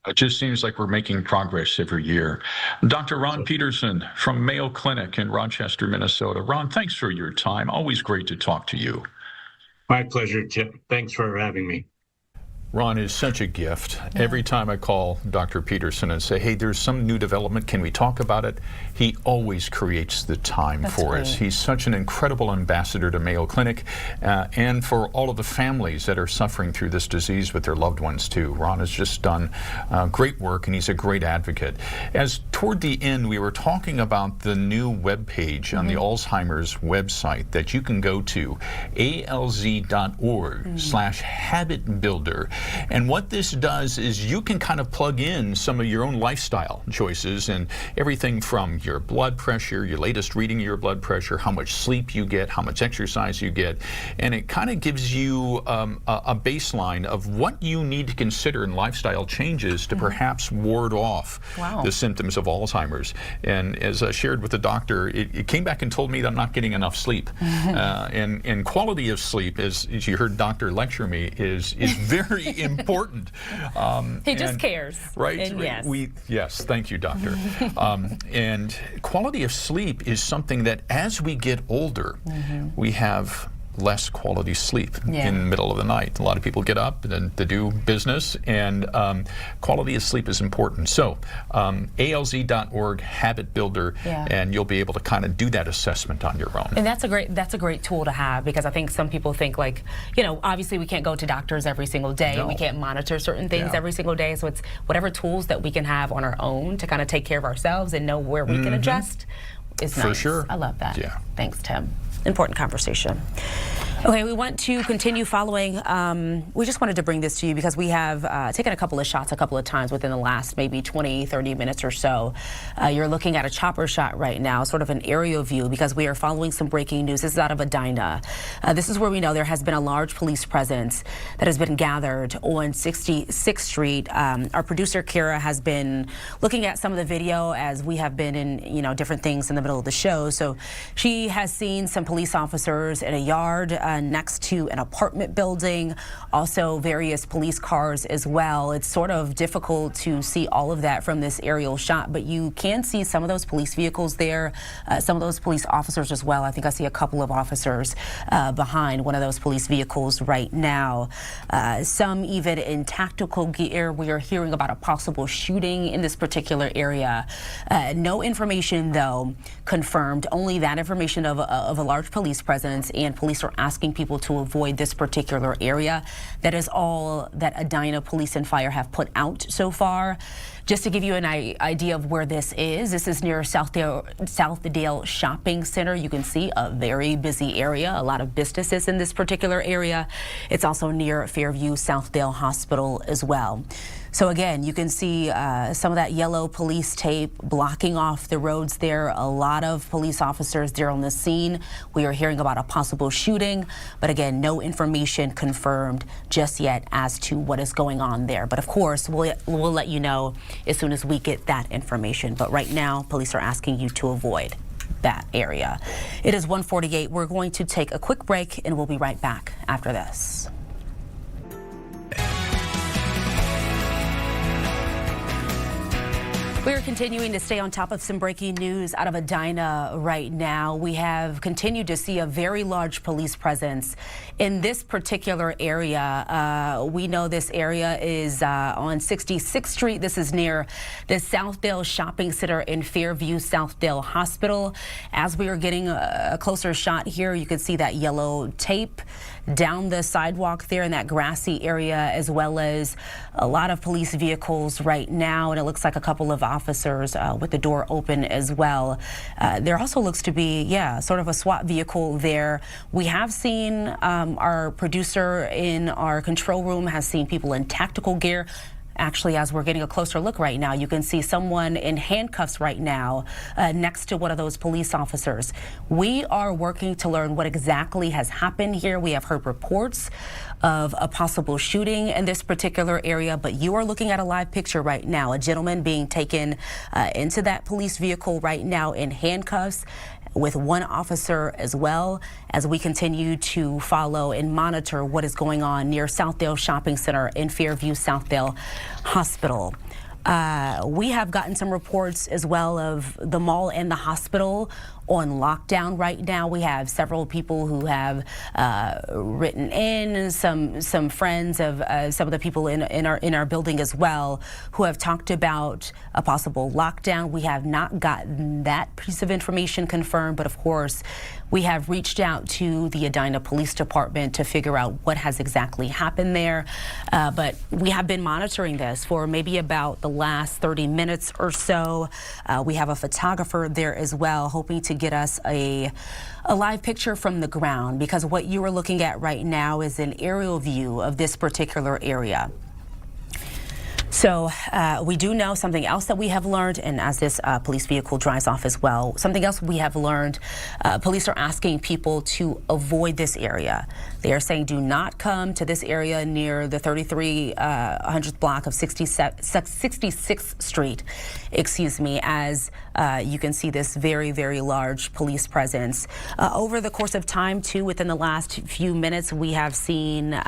It just seems like we're making progress every year. Dr. Ron Peterson from Mayo Clinic in Rochester, Minnesota. Ron, thanks for your time. Always great to talk to you.
My pleasure, Tim. Thanks for having me.
Ron is such a gift. Every time I call Dr. Peterson and say, hey, there's some new development, can we talk about it? He always creates the time for us. He's such an incredible ambassador to Mayo Clinic and for all of the families that are suffering through this disease with their loved ones too. Ron has just done great work, and he's a great advocate. As toward the end, we were talking about the new webpage on the Alzheimer's website that you can go to, alz.org/habit-builder. And what this does is you can kind of plug in some of your own lifestyle choices and everything from your blood pressure, your latest reading of your blood pressure, how much sleep you get, how much exercise you get, and it kind of gives you a baseline of what you need to consider in lifestyle changes to perhaps ward off the symptoms of Alzheimer's. And as I shared with the doctor, it came back and told me that I'm not getting enough sleep. And quality of sleep, as you heard Doctor lecture me, is very important.
He just cares.
Right?
And yes.
Yes, thank you, doctor. And quality of sleep is something that as we get older, we have less quality sleep in the middle of the night. A lot of people get up and to do business, and quality of sleep is important. So alz.org, habit builder, and you'll be able to kind of do that assessment on your own.
And that's a great tool to have, because I think some people think, like, you know, obviously we can't go to doctors every single day. We can't monitor certain things every single day. So it's whatever tools that we can have on our own to kind of take care of ourselves and know where we can adjust is nice.
For sure.
I love that. Thanks, Tim. Important conversation. Okay, we want to continue following. We just wanted to bring this to you because we have taken a couple of shots a couple of times within the last maybe 20, 30 minutes or so. You're looking at a chopper shot right now, sort of an aerial view, because we are following some breaking news. This is out of Edina. This is where we know there has been a large police presence that has been gathered on 66th Street. Our producer, Kara, has been looking at some of the video as we have been in, you know, different things in the middle of the show. So she has seen some police officers in a yard next to an apartment building, also various police cars as well. It's sort of difficult to see all of that from this aerial shot, but you can see some of those police vehicles there, some of those police officers as well. I think I see a couple of officers behind one of those police vehicles right now. Some even in tactical gear. We are hearing about a possible shooting in this particular area. No information, though, confirmed, only that information of a large police presence, and police are asking people to avoid this particular area. That is all that Edina Police and Fire have put out so far. Just to give you an idea of where this is near Southdale Shopping Center. You can see a very busy area, a lot of businesses in this particular area. It's also near Fairview Southdale Hospital as well. So again, you can see some of that yellow police tape blocking off the roads there. A lot of police officers there on the scene. We are hearing about a possible shooting, but again, no information confirmed just yet as to what is going on there. But of course, we'll let you know as soon as we get that information. But right now, police are asking you to avoid that area. It is 1:48. We're going to take a quick break, and we'll be right back after this. We're continuing to stay on top of some breaking news out of Edina right now. We have continued to see a very large police presence in this particular area. We know this area is on 66th Street. This is near the Southdale Shopping Center in Fairview Southdale Hospital. As we are getting a closer shot here, you can see that yellow tape down the sidewalk there in that grassy area, as well as a lot of police vehicles right now, and it looks like a couple of officers with the door open as well. There also looks to be, sort of a SWAT vehicle there. We have seen our producer in our control room has seen people in tactical gear. Actually, as we're getting a closer look right now, you can see someone in handcuffs right now next to one of those police officers. We are working to learn what exactly has happened here. We have heard reports of a possible shooting in this particular area, but you are looking at a live picture right now. A gentleman being taken into that police vehicle right now in handcuffs, with one officer as well, as we continue to follow and monitor what is going on near Southdale Shopping Center in Fairview Southdale Hospital. We have gotten some reports as well of the mall and the hospital on lockdown right now. We have several people who have written in, some friends of some of the people in our building as well, who have talked about a possible lockdown. We have not gotten that piece of information confirmed, but of course, we have reached out to the Edina Police Department to figure out what has exactly happened there. But we have been monitoring this for maybe about the last 30 minutes or so. We have a photographer there as well, hoping to get us a live picture from the ground, because what you are looking at right now is an aerial view of this particular area. So we do know something else that we have learned, and as this police vehicle drives off as well, something else we have learned, police are asking people to avoid this area. They are saying do not come to this area near the 3300th block of 66th Street, excuse me, as you can see this very, very large police presence. Over the course of time, too, within the last few minutes, we have seen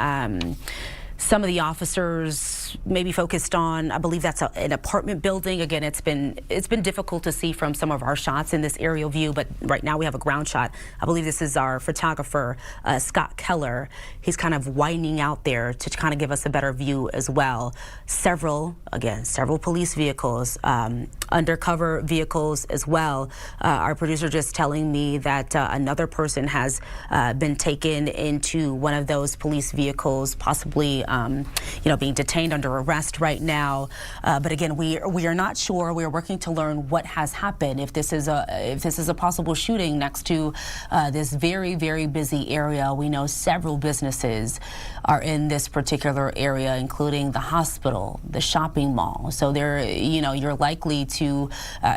some of the officers maybe focused on, I believe that's an apartment building. Again, it's been difficult to see from some of our shots in this aerial view, but right now we have a ground shot. I believe this is our photographer, Scott Keller. He's kind of widening out there to kind of give us a better view as well. Several police vehicles, undercover vehicles as well. Our producer just telling me that another person has been taken into one of those police vehicles, possibly being detained under arrest right now. But again, we are not sure. We are working to learn what has happened. If this is a possible shooting next to this very, very busy area. We know several businesses are in this particular area, including the hospital, the shopping mall. So you're likely to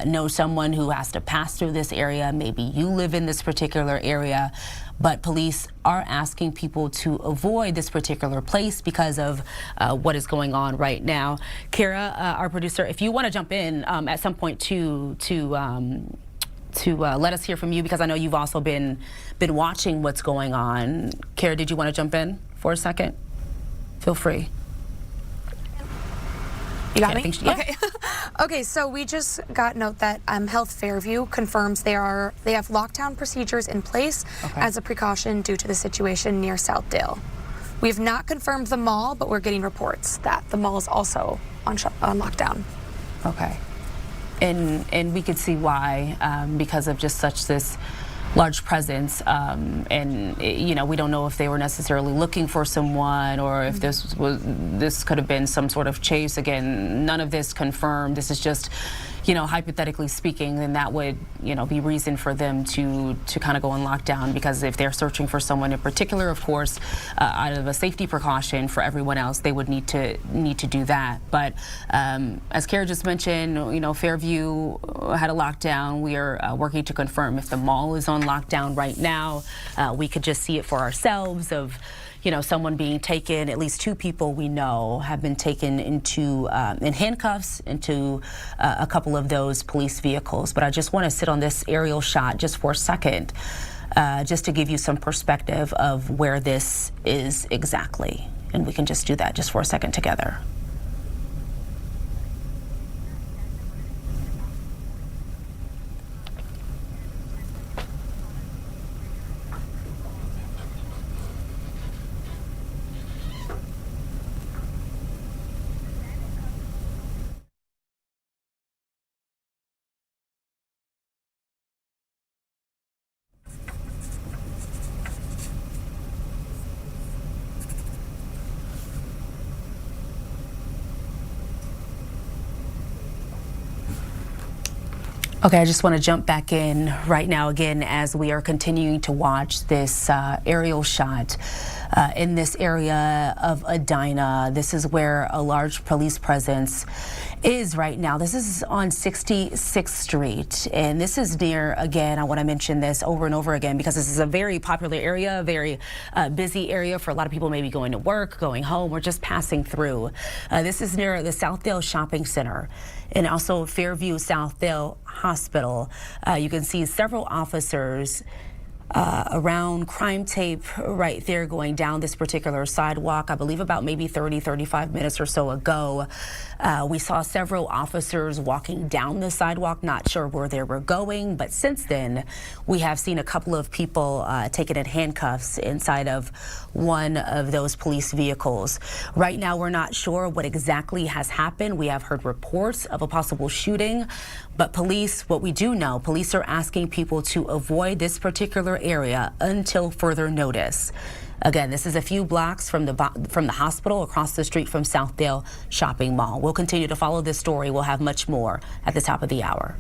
know someone who has to pass through this area. Maybe you live in this particular area. But police are asking people to avoid this particular place because of what is going on right now. Kara, our producer, if you want to jump in at some point to let us hear from you, because I know you've also been watching what's going on. Kara, did you want to jump in for a second? Feel free.
You got me?
Yeah.
Okay. Okay, so we just got note that Health Fairview confirms they have lockdown procedures in place as a precaution due to the situation near Southdale. We have not confirmed the mall, but we're getting reports that the mall is also on lockdown.
Okay. And we could see why, because of just such this large presence, and we don't know if they were necessarily looking for someone or if this could have been some sort of chase. Again, none of this confirmed. This is just, hypothetically speaking, then that would, be reason for them to kind of go on lockdown, because if they're searching for someone in particular, of course, out of a safety precaution for everyone else, they would need to do that. But as Kara just mentioned, Fairview had a lockdown. We are working to confirm if the mall is on lockdown right now. We could just see it for ourselves of someone being taken. At least two people we know have been taken into in handcuffs into a couple of those police vehicles. But I just want to sit on this aerial shot just for a second, just to give you some perspective of where this is exactly. And we can just do that just for a second together. Okay, I just want to jump back in right now again as we are continuing to watch this aerial shot in this area of Edina. This is where a large police presence is right now. This is on 66th Street, and this is near, again, I want to mention this over and over again because this is a very popular area, a very busy area for a lot of people maybe going to work, going home, or just passing through. This is near the Southdale Shopping Center and also Fairview Southdale Hospital. You can see several officers around crime tape right there going down this particular sidewalk. I believe about maybe 35 minutes or so ago, we saw several officers walking down the sidewalk, not sure where they were going, but since then we have seen a couple of people taken in handcuffs inside of one of those police vehicles. Right now we're not sure what exactly has happened. We have heard reports of a possible shooting, but what we do know, police are asking people to avoid this particular area until further notice. Again, this is a few blocks from the hospital across the street from Southdale Shopping Mall. We'll continue to follow this story. We'll have much more at the top of the hour.